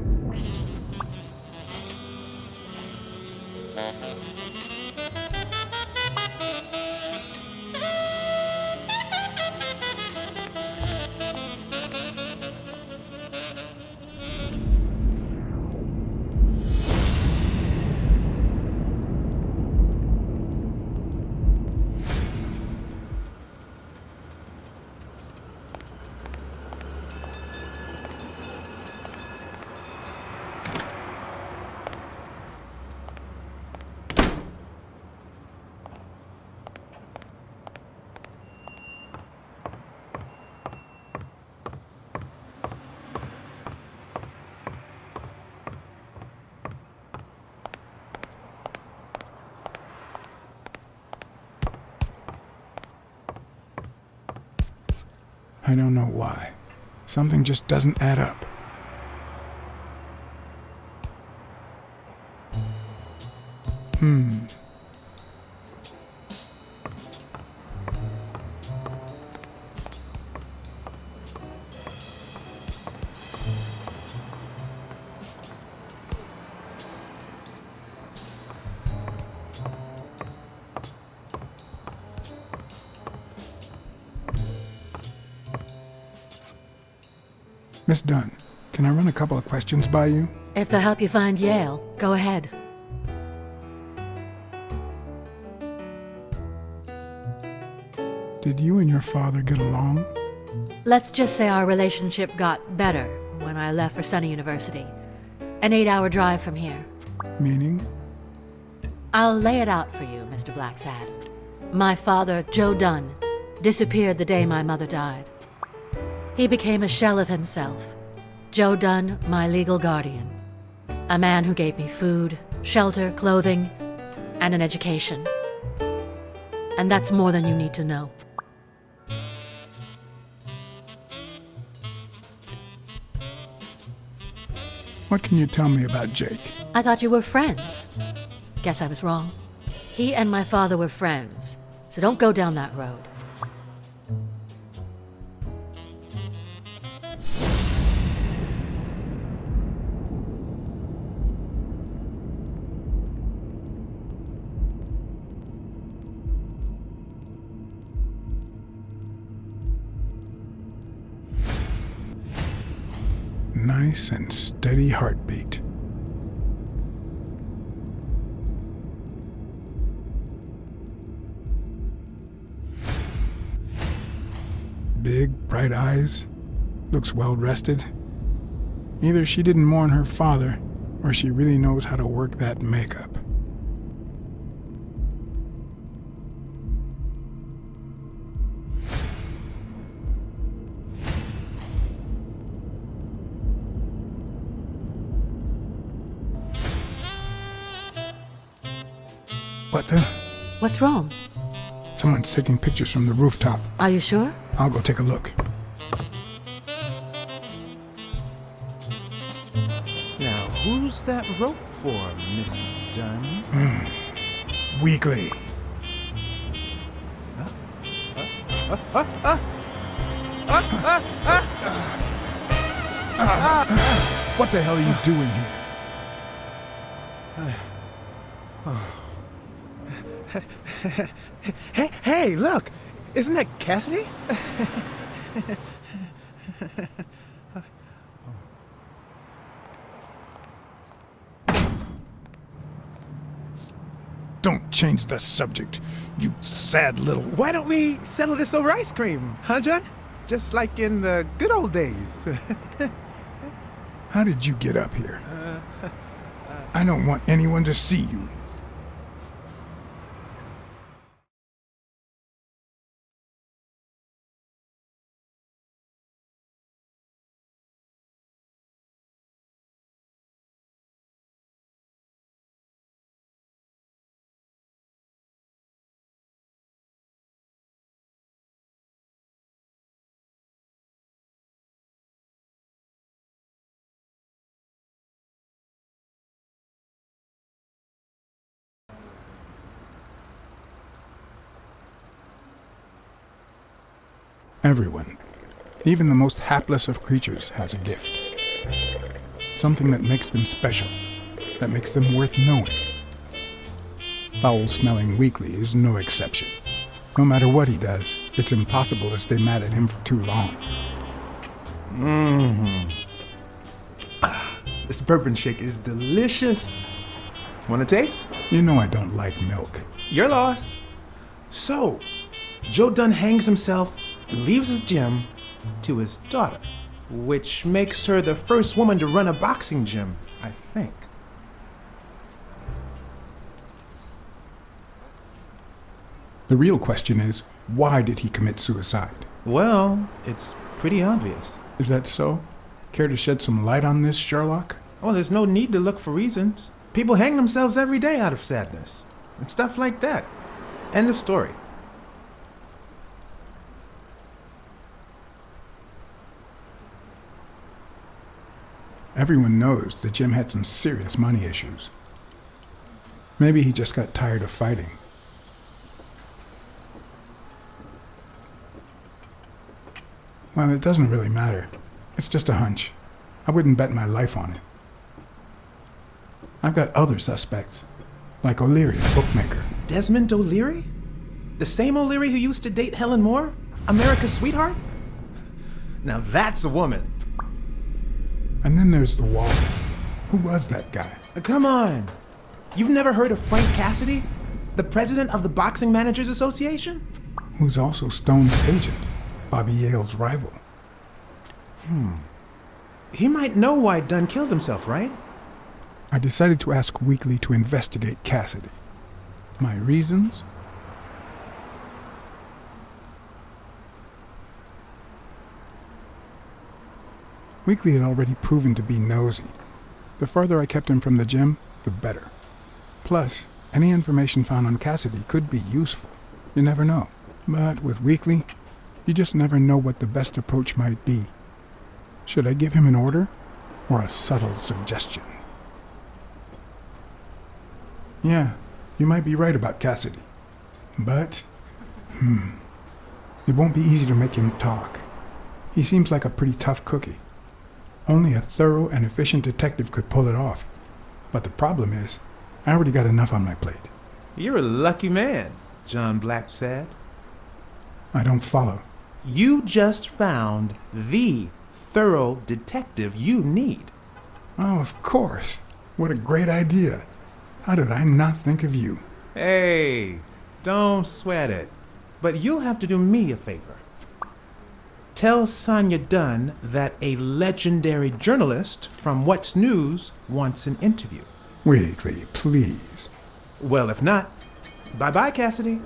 I don't know why. Something just doesn't add up. Miss Dunn, can I run a couple of questions by you? If they'll help you find Yale, go ahead. Did you and your father get along? Let's just say our relationship got better when I left for Sunny University. An 8-hour drive from here. Meaning? I'll lay it out for you, Mr. Blacksad. My father, Joe Dunn, disappeared the day my mother died. He became a shell of himself. Joe Dunn, my legal guardian. A man who gave me food, shelter, clothing, and an education. And that's more than you need to know. What can you tell me about Jake? I thought you were friends. Guess I was wrong. He and my father were friends, so don't go down that road. Nice and steady heartbeat. Big, bright eyes. Looks well rested. Either she didn't mourn her father, or she really knows how to work that makeup. What the? What's wrong? Someone's taking pictures from the rooftop. Are you sure? I'll go take a look. Now, who's that rope for, Miss Dunn? Weekly. What the hell are you doing here? Hey, look! Isn't that Cassidy? Don't change the subject, you sad little... Why don't we settle this over ice cream, huh, John? Just like in the good old days. How did you get up here? I don't want anyone to see you. Everyone, even the most hapless of creatures, has a gift. Something that makes them special, that makes them worth knowing. Foul-smelling Weekly is no exception. No matter what he does, it's impossible to stay mad at him for too long. This bourbon shake is delicious. Want a taste? You know I don't like milk. Your loss. So, Joe Dunn hangs himself, leaves his gym to his daughter, which makes her the first woman to run a boxing gym, I think. The real question is, why did he commit suicide? Well, it's pretty obvious. Is that so? Care to shed some light on this, Sherlock? Well, there's no need to look for reasons. People hang themselves every day out of sadness. And stuff like that. End of story. Everyone knows that Jim had some serious money issues. Maybe he just got tired of fighting. Well, it doesn't really matter. It's just a hunch. I wouldn't bet my life on it. I've got other suspects, like O'Leary, the bookmaker. Desmond O'Leary? The same O'Leary who used to date Helen Moore? America's sweetheart? Now that's a woman. And then there's the Wallace. Who was that guy? Come on. You've never heard of Frank Cassidy? The president of the Boxing Managers Association? Who's also Stone's agent, Bobby Yale's rival. He might know why Dunn killed himself, right? I decided to ask Weekly to investigate Cassidy. My reasons? Weekly had already proven to be nosy. The further I kept him from the gym, the better. Plus, any information found on Cassidy could be useful. You never know. But with Weekly, you just never know what the best approach might be. Should I give him an order or a subtle suggestion? Yeah, you might be right about Cassidy. But, it won't be easy to make him talk. He seems like a pretty tough cookie. Only a thorough and efficient detective could pull it off. But the problem is, I already got enough on my plate. You're a lucky man, John Blacksad. I don't follow. You just found the thorough detective you need. Oh, of course. What a great idea. How did I not think of you? Hey, don't sweat it. But you'll have to do me a favor. Tell Sonia Dunn that a legendary journalist from What's News wants an interview. Weekly, please. Well, if not, bye-bye, Cassidy.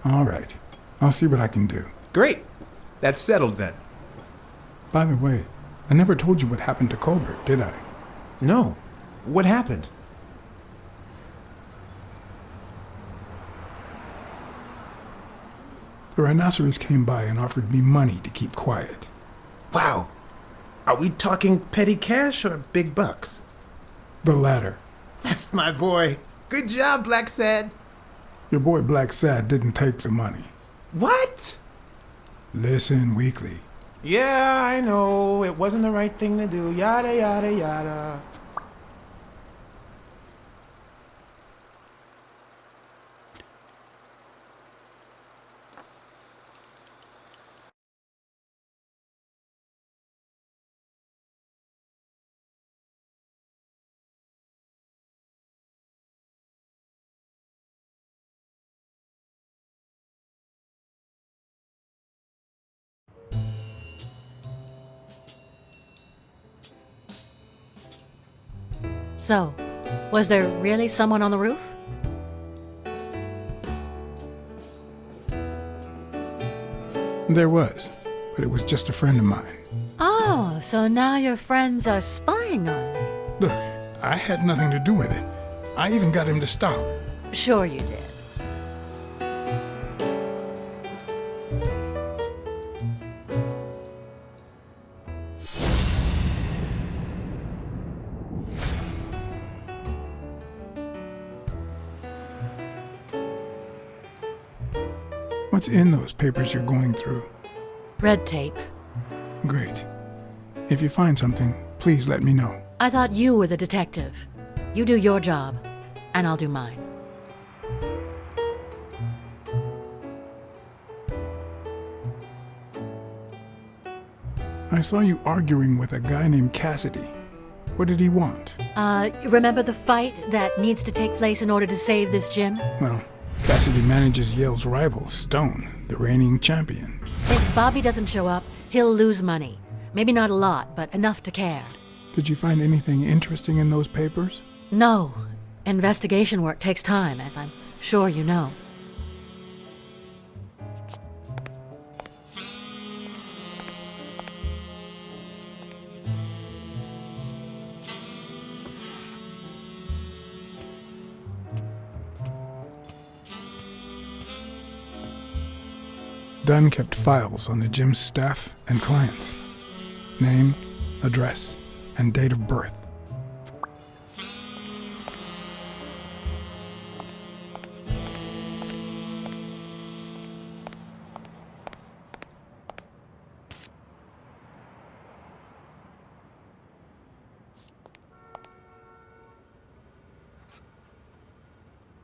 All right. I'll see what I can do. Great. That's settled then. By the way, I never told you what happened to Colbert, did I? No. What happened? The rhinoceros came by and offered me money to keep quiet. Wow. Are we talking petty cash or big bucks? The latter. That's my boy. Good job, Blacksad. Your boy Blacksad didn't take the money. What? Listen, Weekly. Yeah, I know. It wasn't the right thing to do. Yada, yada, yada. So, was there really someone on the roof? There was, but it was just a friend of mine. Oh, so now your friends are spying on me. Look, I had nothing to do with it. I even got him to stop. Sure you did. What's in those papers you're going through? Red tape. Great. If you find something, please let me know. I thought you were the detective. You do your job, and I'll do mine. I saw you arguing with a guy named Cassidy. What did he want? Remember the fight that needs to take place in order to save this gym? Well, Cassidy manages Yale's rival, Stone, the reigning champion. If Bobby doesn't show up, he'll lose money. Maybe not a lot, but enough to care. Did you find anything interesting in those papers? No. Investigation work takes time, as I'm sure you know. Dunn kept files on the gym's staff and clients. Name, address, and date of birth.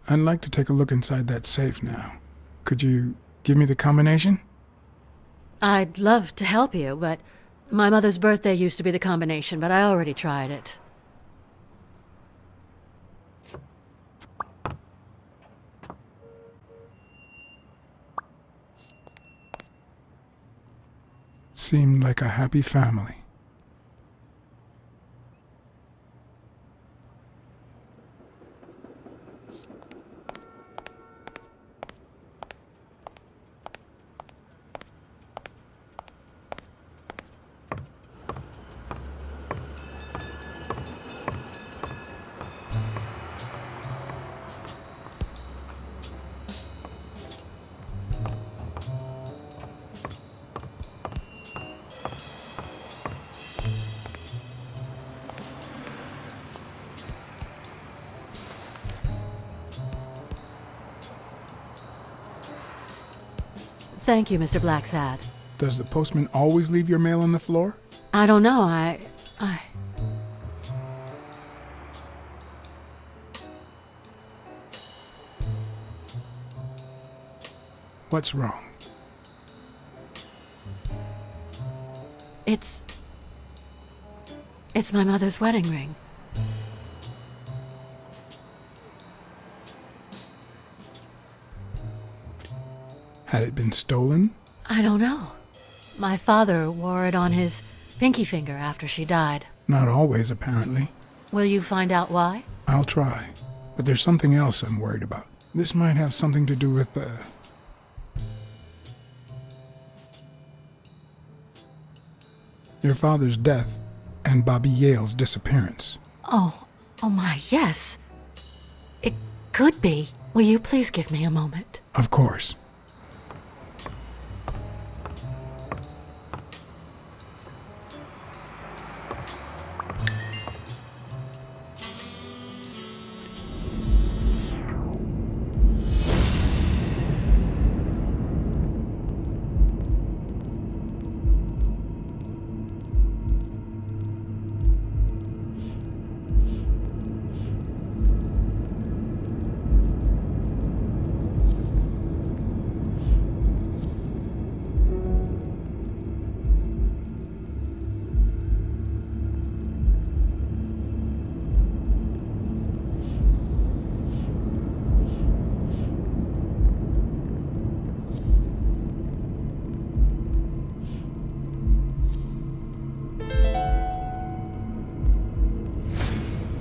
I'd like to take a look inside that safe now. Could you give me the combination? I'd love to help you, but my mother's birthday used to be the combination, but I already tried it. Seemed like a happy family. Thank you, Mr. Blacksad. Does the postman always leave your mail on the floor? I don't know, I... What's wrong? It's my mother's wedding ring. Had it been stolen? I don't know. My father wore it on his pinky finger after she died. Not always, apparently. Will you find out why? I'll try. But there's something else I'm worried about. This might have something to do with your father's death and Bobby Yale's disappearance. Oh my, yes. It could be. Will you please give me a moment? Of course.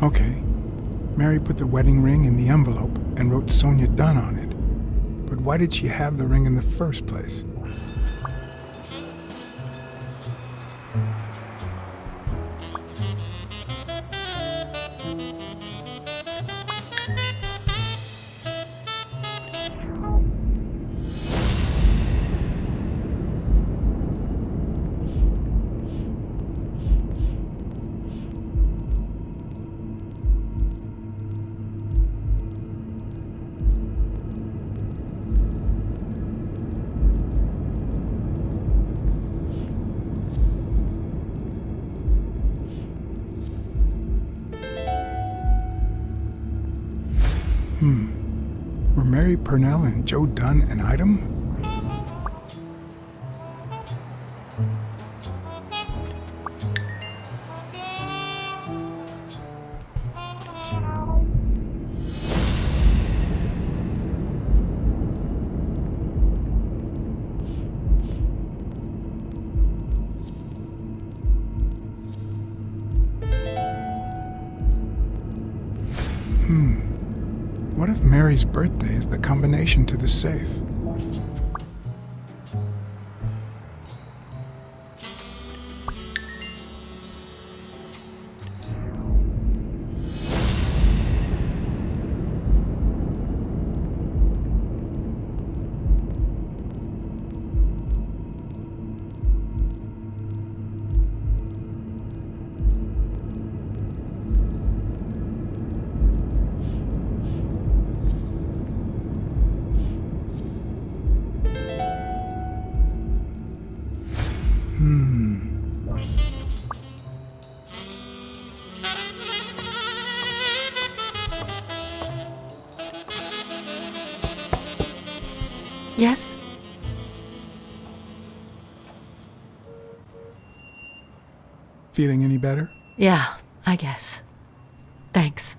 Okay. Mary put the wedding ring in the envelope and wrote Sonia Dunn on it. But why did she have the ring in the first place? Were Mary Purnell and Joe Dunn an item? What if Mary's birthday is the combination to the safe? Feeling any better? Yeah, I guess. Thanks.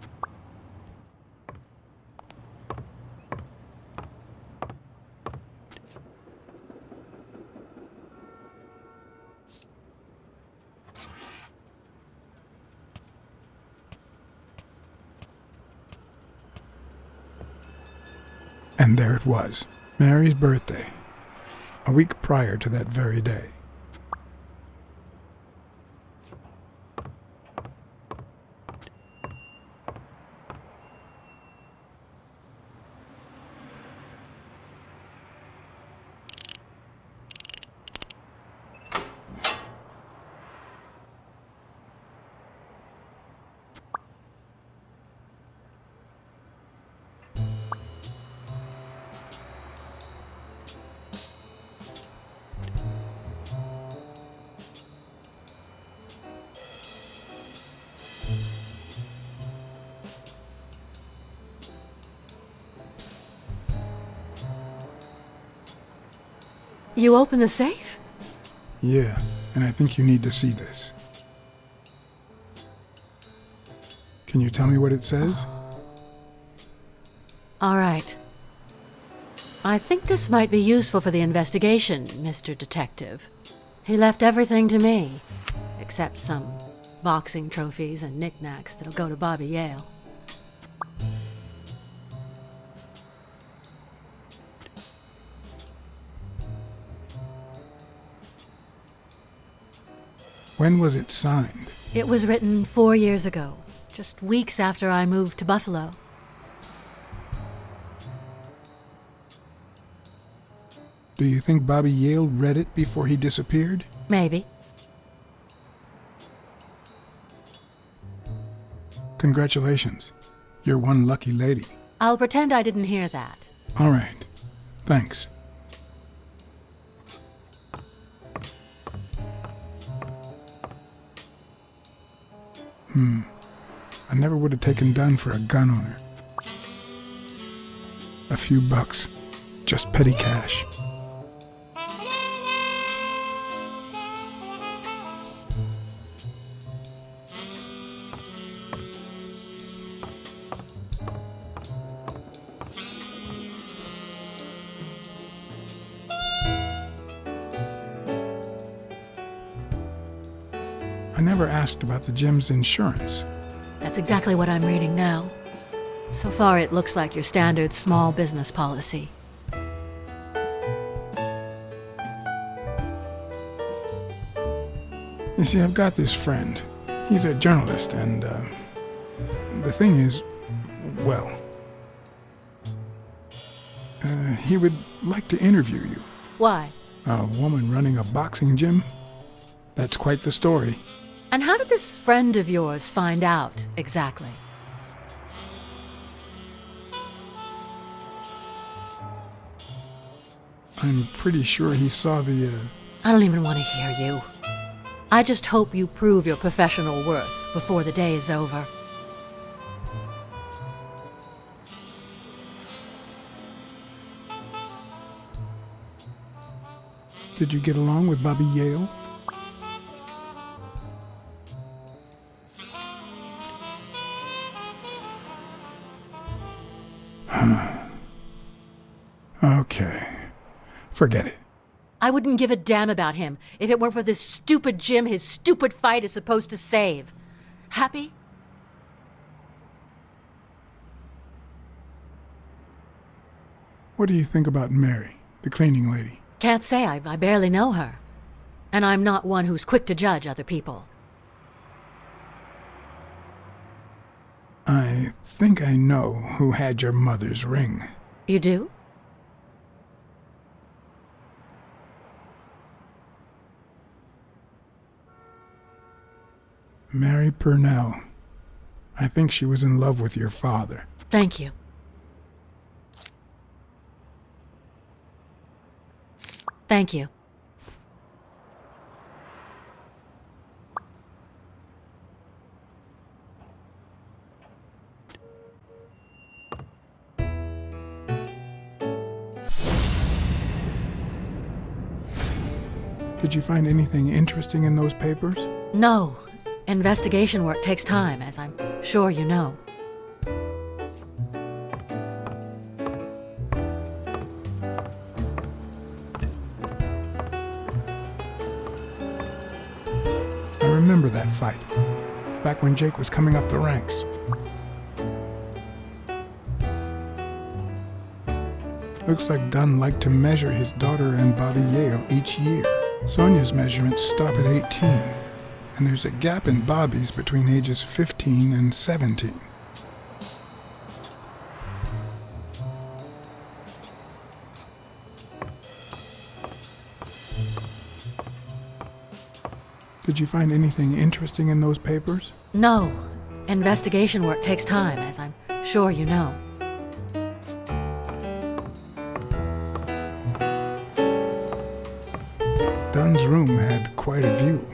And there it was, Mary's birthday, a week prior to that very day. You opened the safe? Yeah, and I think you need to see this. Can you tell me what it says? All right. I think this might be useful for the investigation, Mr. Detective. He left everything to me, except some boxing trophies and knickknacks that'll go to Bobby Yale. When was it signed? It was written 4 years ago, just weeks after I moved to Buffalo. Do you think Bobby Yale read it before he disappeared? Maybe. Congratulations. You're one lucky lady. I'll pretend I didn't hear that. All right. Thanks. I never would have taken Dunn for a gun owner. A few bucks. Just petty cash. I never asked about the gym's insurance. That's exactly what I'm reading now. So far, it looks like your standard small business policy. You see, I've got this friend. He's a journalist, and the thing is, well, he would like to interview you. Why? A woman running a boxing gym? That's quite the story. And how did this friend of yours find out, exactly? I'm pretty sure he saw the, I don't even want to hear you. I just hope you prove your professional worth before the day is over. Did you get along with Bobby Yale? Okay. Forget it. I wouldn't give a damn about him if it weren't for this stupid gym his stupid fight is supposed to save. Happy? What do you think about Mary, the cleaning lady? Can't say. I barely know her. And I'm not one who's quick to judge other people. I think I know who had your mother's ring. You do? Mary Purnell. I think she was in love with your father. Thank you. Thank you. Did you find anything interesting in those papers? No, Investigation work takes time, as I'm sure you know. I remember that fight, back when Jake was coming up the ranks. Looks like Dunn liked to measure his daughter and Bobby Yale each year. Sonia's measurements stop at 18, and there's a gap in Bobby's between ages 15 and 17. Did you find anything interesting in those papers? No. Investigation work takes time, as I'm sure you know. Dunn's room had quite a view.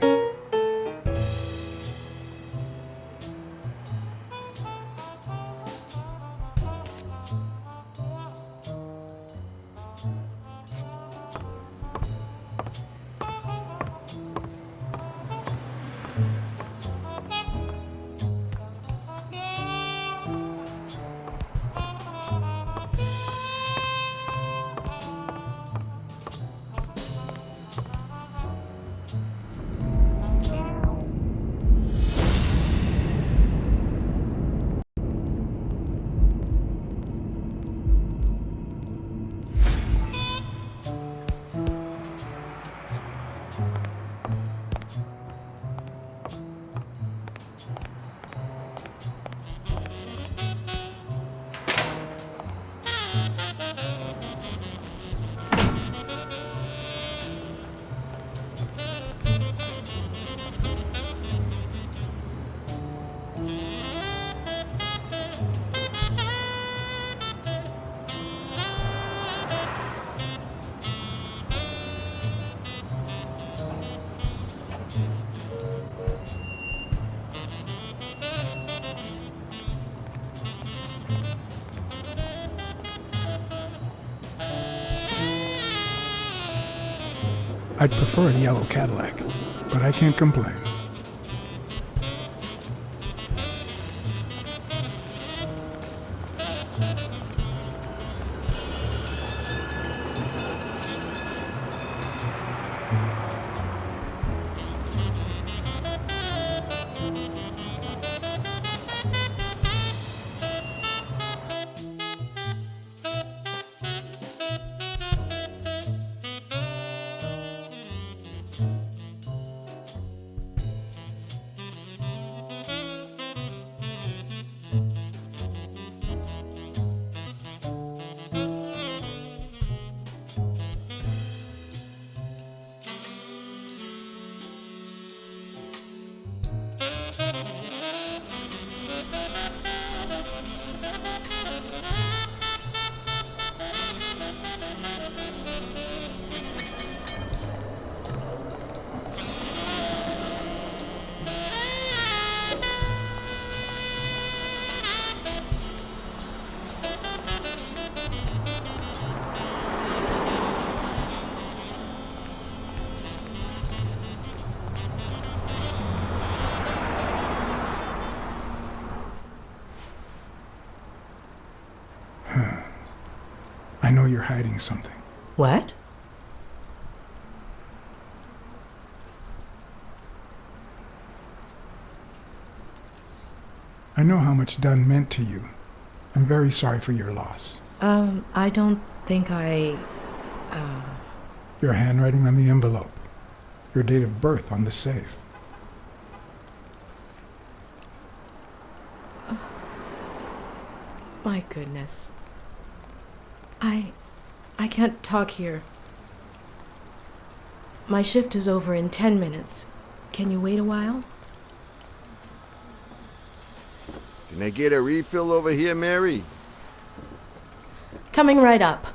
I'd prefer a yellow Cadillac, but I can't complain. I know you're hiding something. What? I know how much Dunn meant to you. I'm very sorry for your loss. I don't think Your handwriting on the envelope. Your date of birth on the safe. My goodness. I can't talk here. My shift is over in 10 minutes. Can you wait a while? Can I get a refill over here, Mary? Coming right up.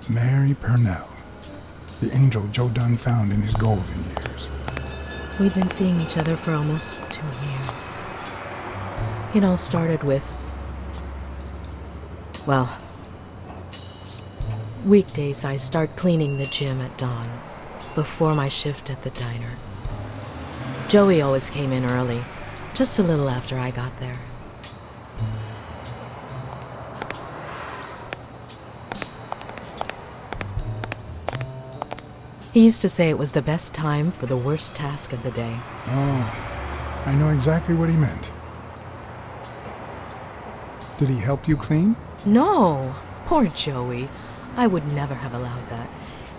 Mary Purnell, the angel Joe Dunn found in his golden years. We'd been seeing each other for almost 2 years. It all started with, well, weekdays I start cleaning the gym at dawn, before my shift at the diner. Joey always came in early, just a little after I got there. He used to say it was the best time for the worst task of the day. Oh, I know exactly what he meant. Did he help you clean? No, poor Joey. I would never have allowed that.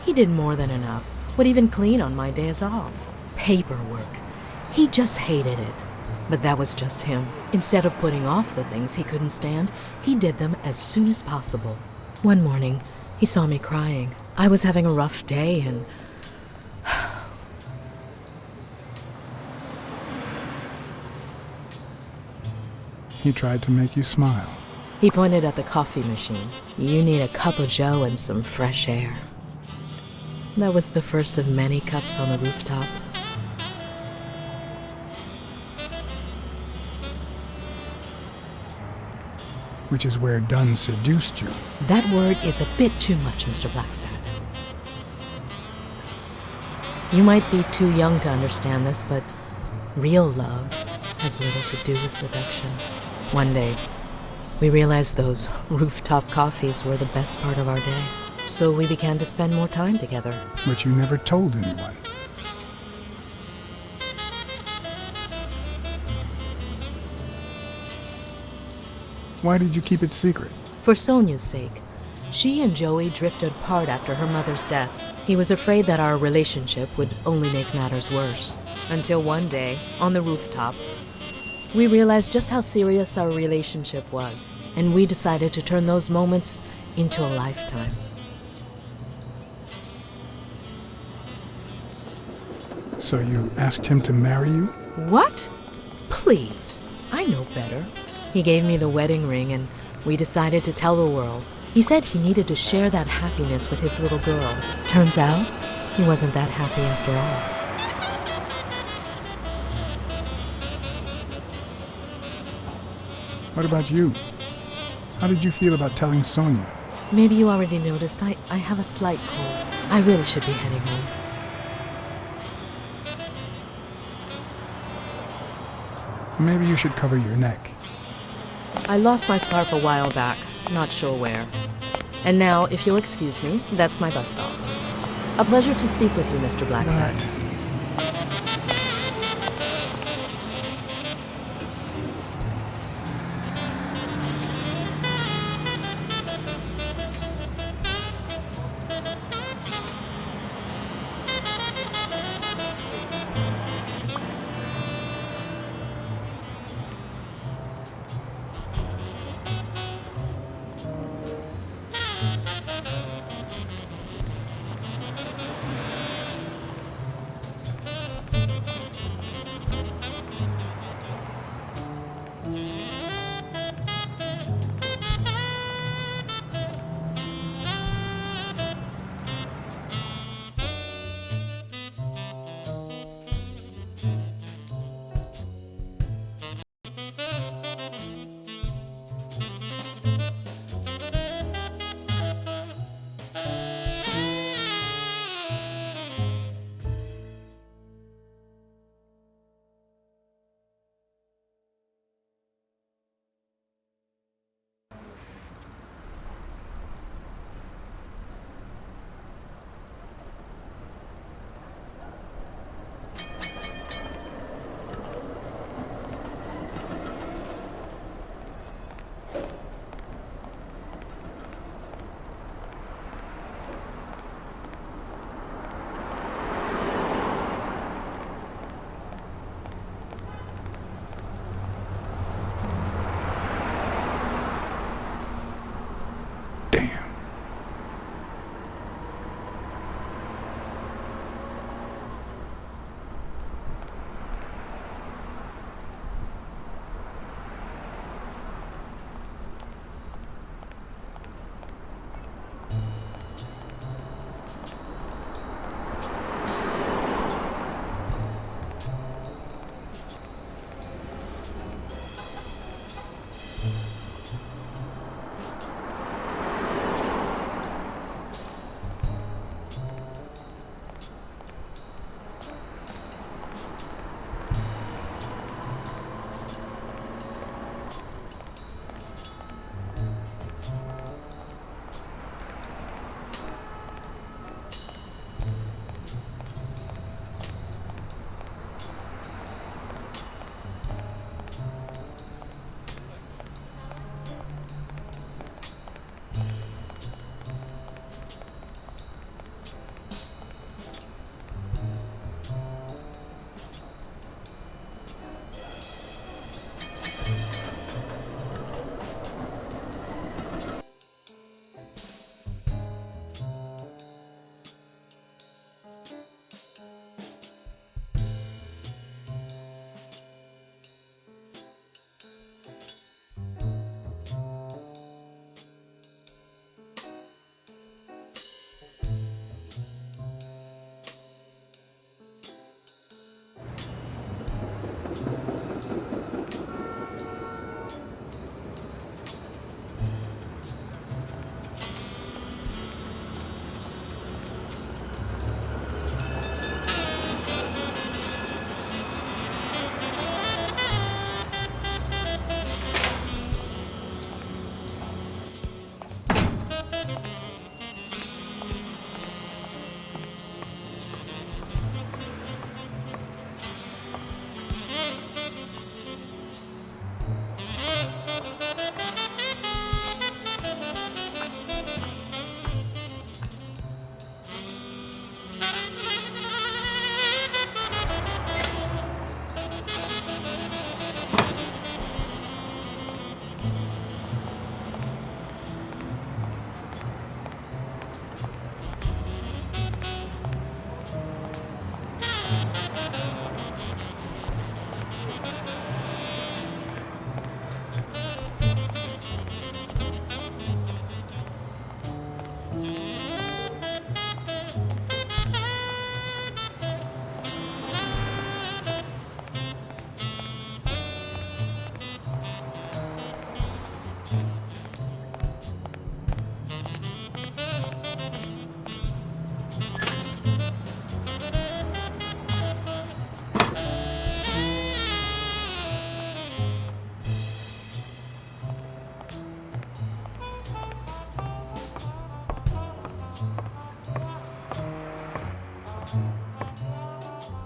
He did more than enough. Would even clean on my days off. Paperwork. He just hated it. But that was just him. Instead of putting off the things he couldn't stand, he did them as soon as possible. One morning, he saw me crying. I was having a rough day and... He tried to make you smile. He pointed at the coffee machine. You need a cup of joe and some fresh air. That was the first of many cups on the rooftop. Which is where Dunn seduced you. That word is a bit too much, Mr. Blacksad. You might be too young to understand this, but real love has little to do with seduction. One day, we realized those rooftop coffees were the best part of our day. So we began to spend more time together. But you never told anyone. Why did you keep it secret? For Sonia's sake. She and Joey drifted apart after her mother's death. He was afraid that our relationship would only make matters worse. Until one day, on the rooftop, we realized just how serious our relationship was. And we decided to turn those moments into a lifetime. So you asked him to marry you? What? Please, I know better. He gave me the wedding ring and we decided to tell the world. He said he needed to share that happiness with his little girl. Turns out, he wasn't that happy after all. What about you? How did you feel about telling Sonia? Maybe you already noticed I have a slight cold. I really should be heading home. Maybe you should cover your neck. I lost my scarf a while back, not sure where. And now, if you'll excuse me, that's my bus stop. A pleasure to speak with you, Mr. Blacksad. Right.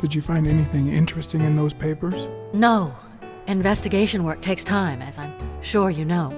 Did you find anything interesting in those papers? No. Investigation work takes time, as I'm sure you know.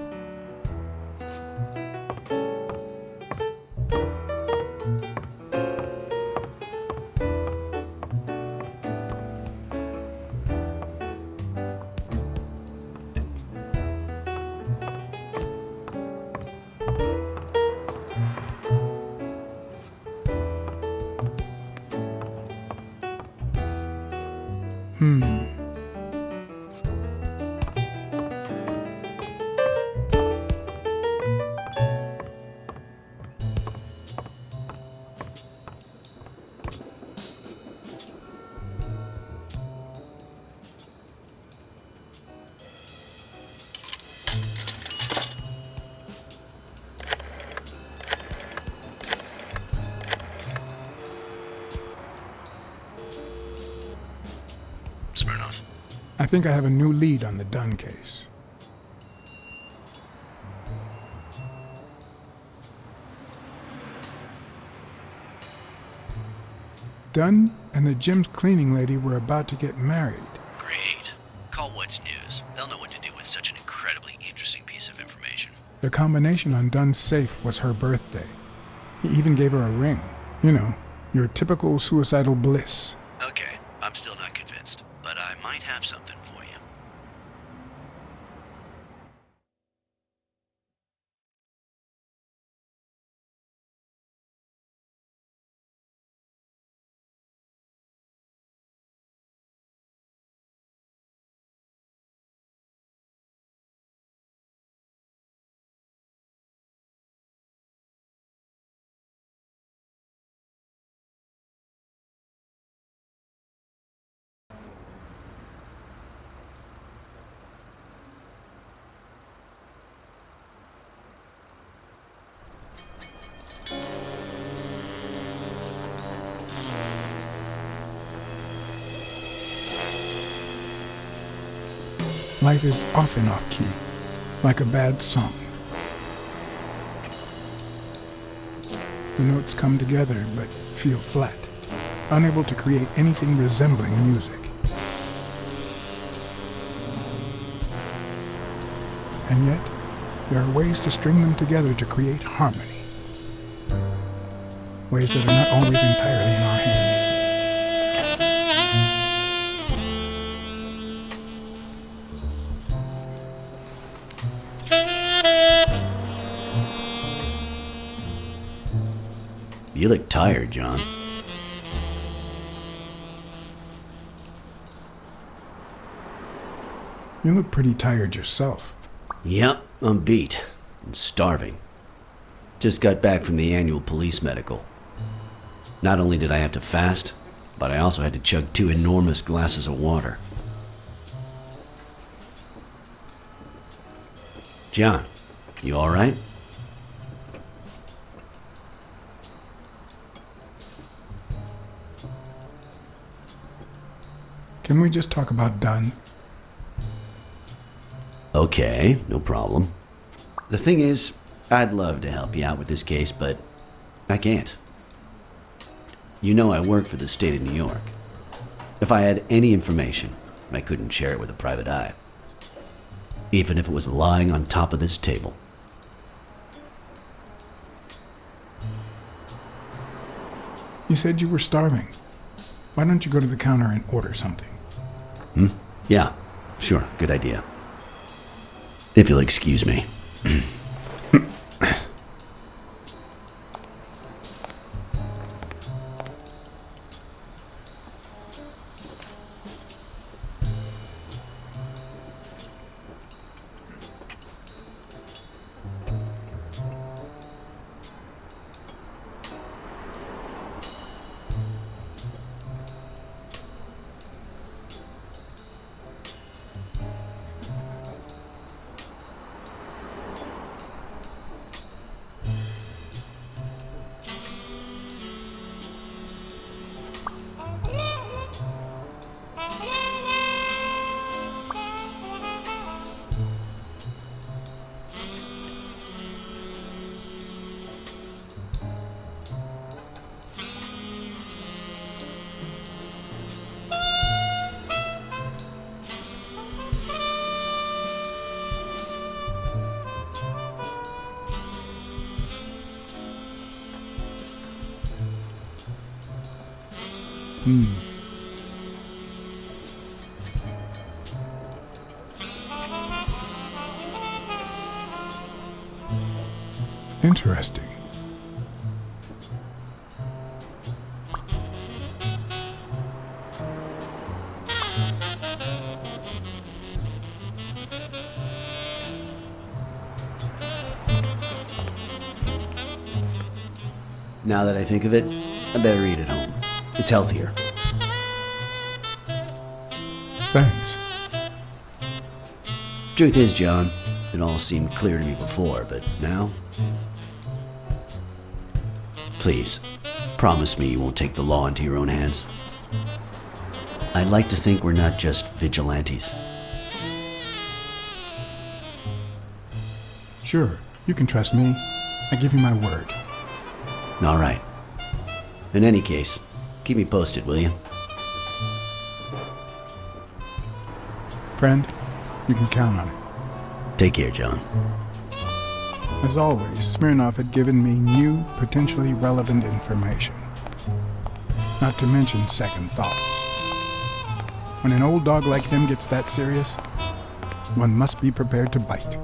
Smirnoff. I think I have a new lead on the Dunn case. Dunn and the gym's cleaning lady were about to get married. Great. Call What's News. They'll know what to do with such an incredibly interesting piece of information. The combination on Dunn's safe was her birthday. He even gave her a ring. You know, your typical suicidal bliss. Okay, I'm still not convinced, but I might have something for you. Life is often off-key, like a bad song. The notes come together but feel flat, unable to create anything resembling music. And yet, there are ways to string them together to create harmony. Ways that are not always entirely in our hands. You look tired, John. You look pretty tired yourself. Yep, I'm beat. I'm starving. Just got back from the annual police medical. Not only did I have to fast, but I also had to chug 2 enormous glasses of water. John, you all right? Can we just talk about Dunn? Okay, no problem. The thing is, I'd love to help you out with this case, but I can't. You know I work for the state of New York. If I had any information, I couldn't share it with a private eye. Even if it was lying on top of this table. You said you were starving. Why don't you go to the counter and order something? Yeah, sure, good idea. If you'll excuse me. Interesting. Now that I think of it, I better eat at home. It's healthier. Thanks. Truth is, John, it all seemed clear to me before, but now... Please, promise me you won't take the law into your own hands. I'd like to think we're not just vigilantes. Sure, you can trust me. I give you my word. All right. In any case, keep me posted, will you? Friend, you can count on it. Take care, John. As always, Smirnoff had given me new, potentially relevant information. Not to mention second thoughts. When an old dog like him gets that serious, one must be prepared to bite.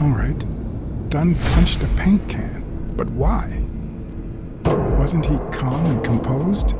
All right. Dunn punched a paint can. But why? Wasn't he calm and composed?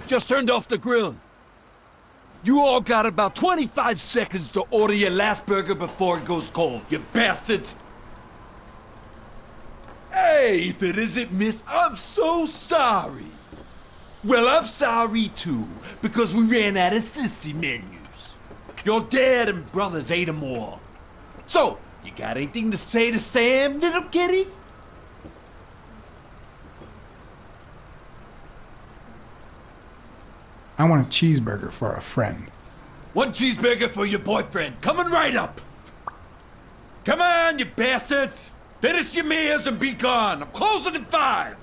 Just turned off the grill. You all got about 25 seconds to order your last burger before it goes cold, you bastards! Hey, if it isn't Miss, I'm so sorry. Well, I'm sorry too, because we ran out of sissy menus. Your dad and brothers ate them all. So, you got anything to say to Sam, little kitty? I want a cheeseburger for a friend. One cheeseburger for your boyfriend, coming right up. Come on, you bastards! Finish your meals and be gone. I'm closing in 5.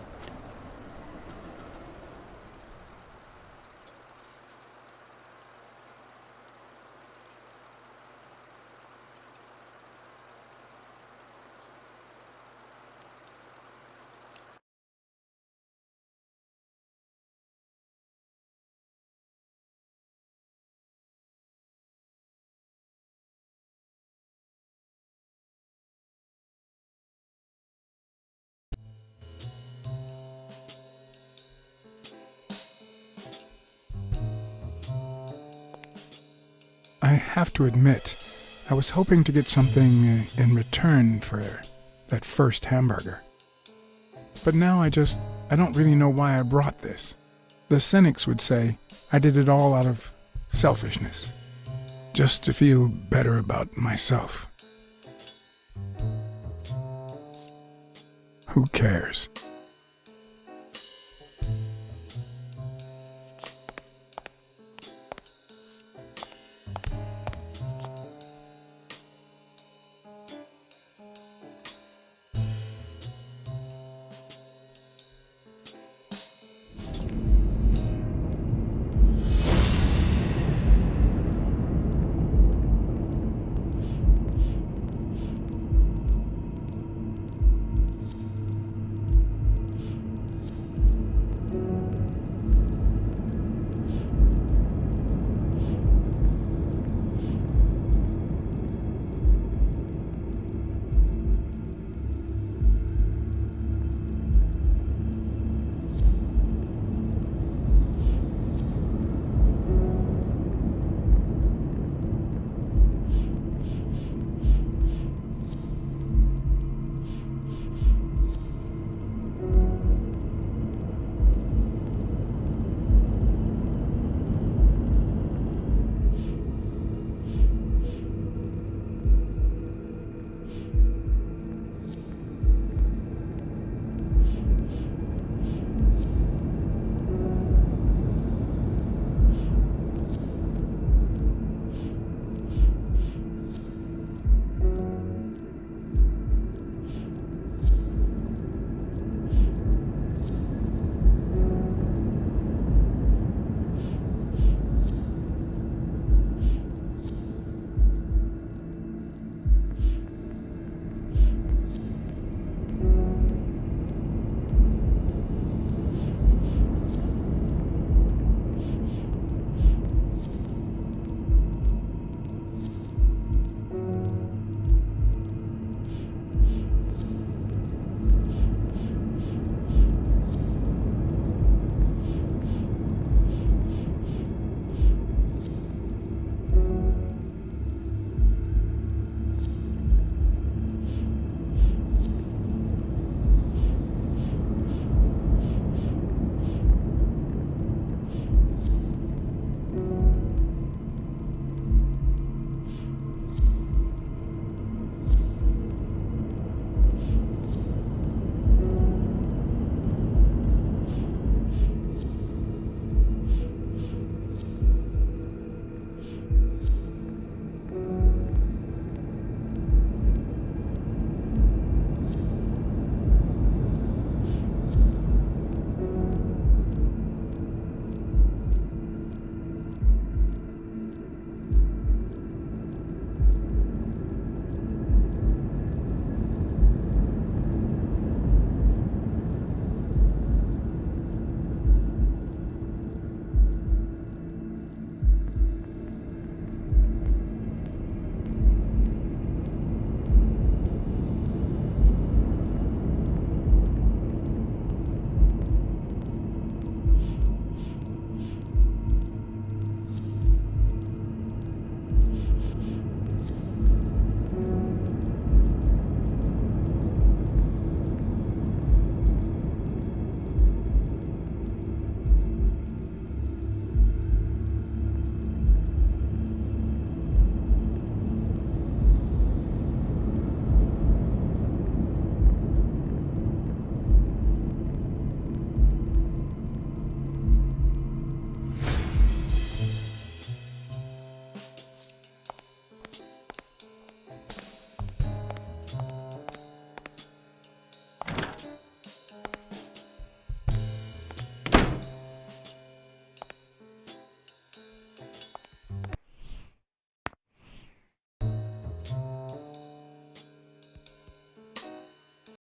I have to admit, I was hoping to get something in return for that first hamburger. But now I don't really know why I brought this. The cynics would say I did it all out of selfishness, just to feel better about myself. Who cares?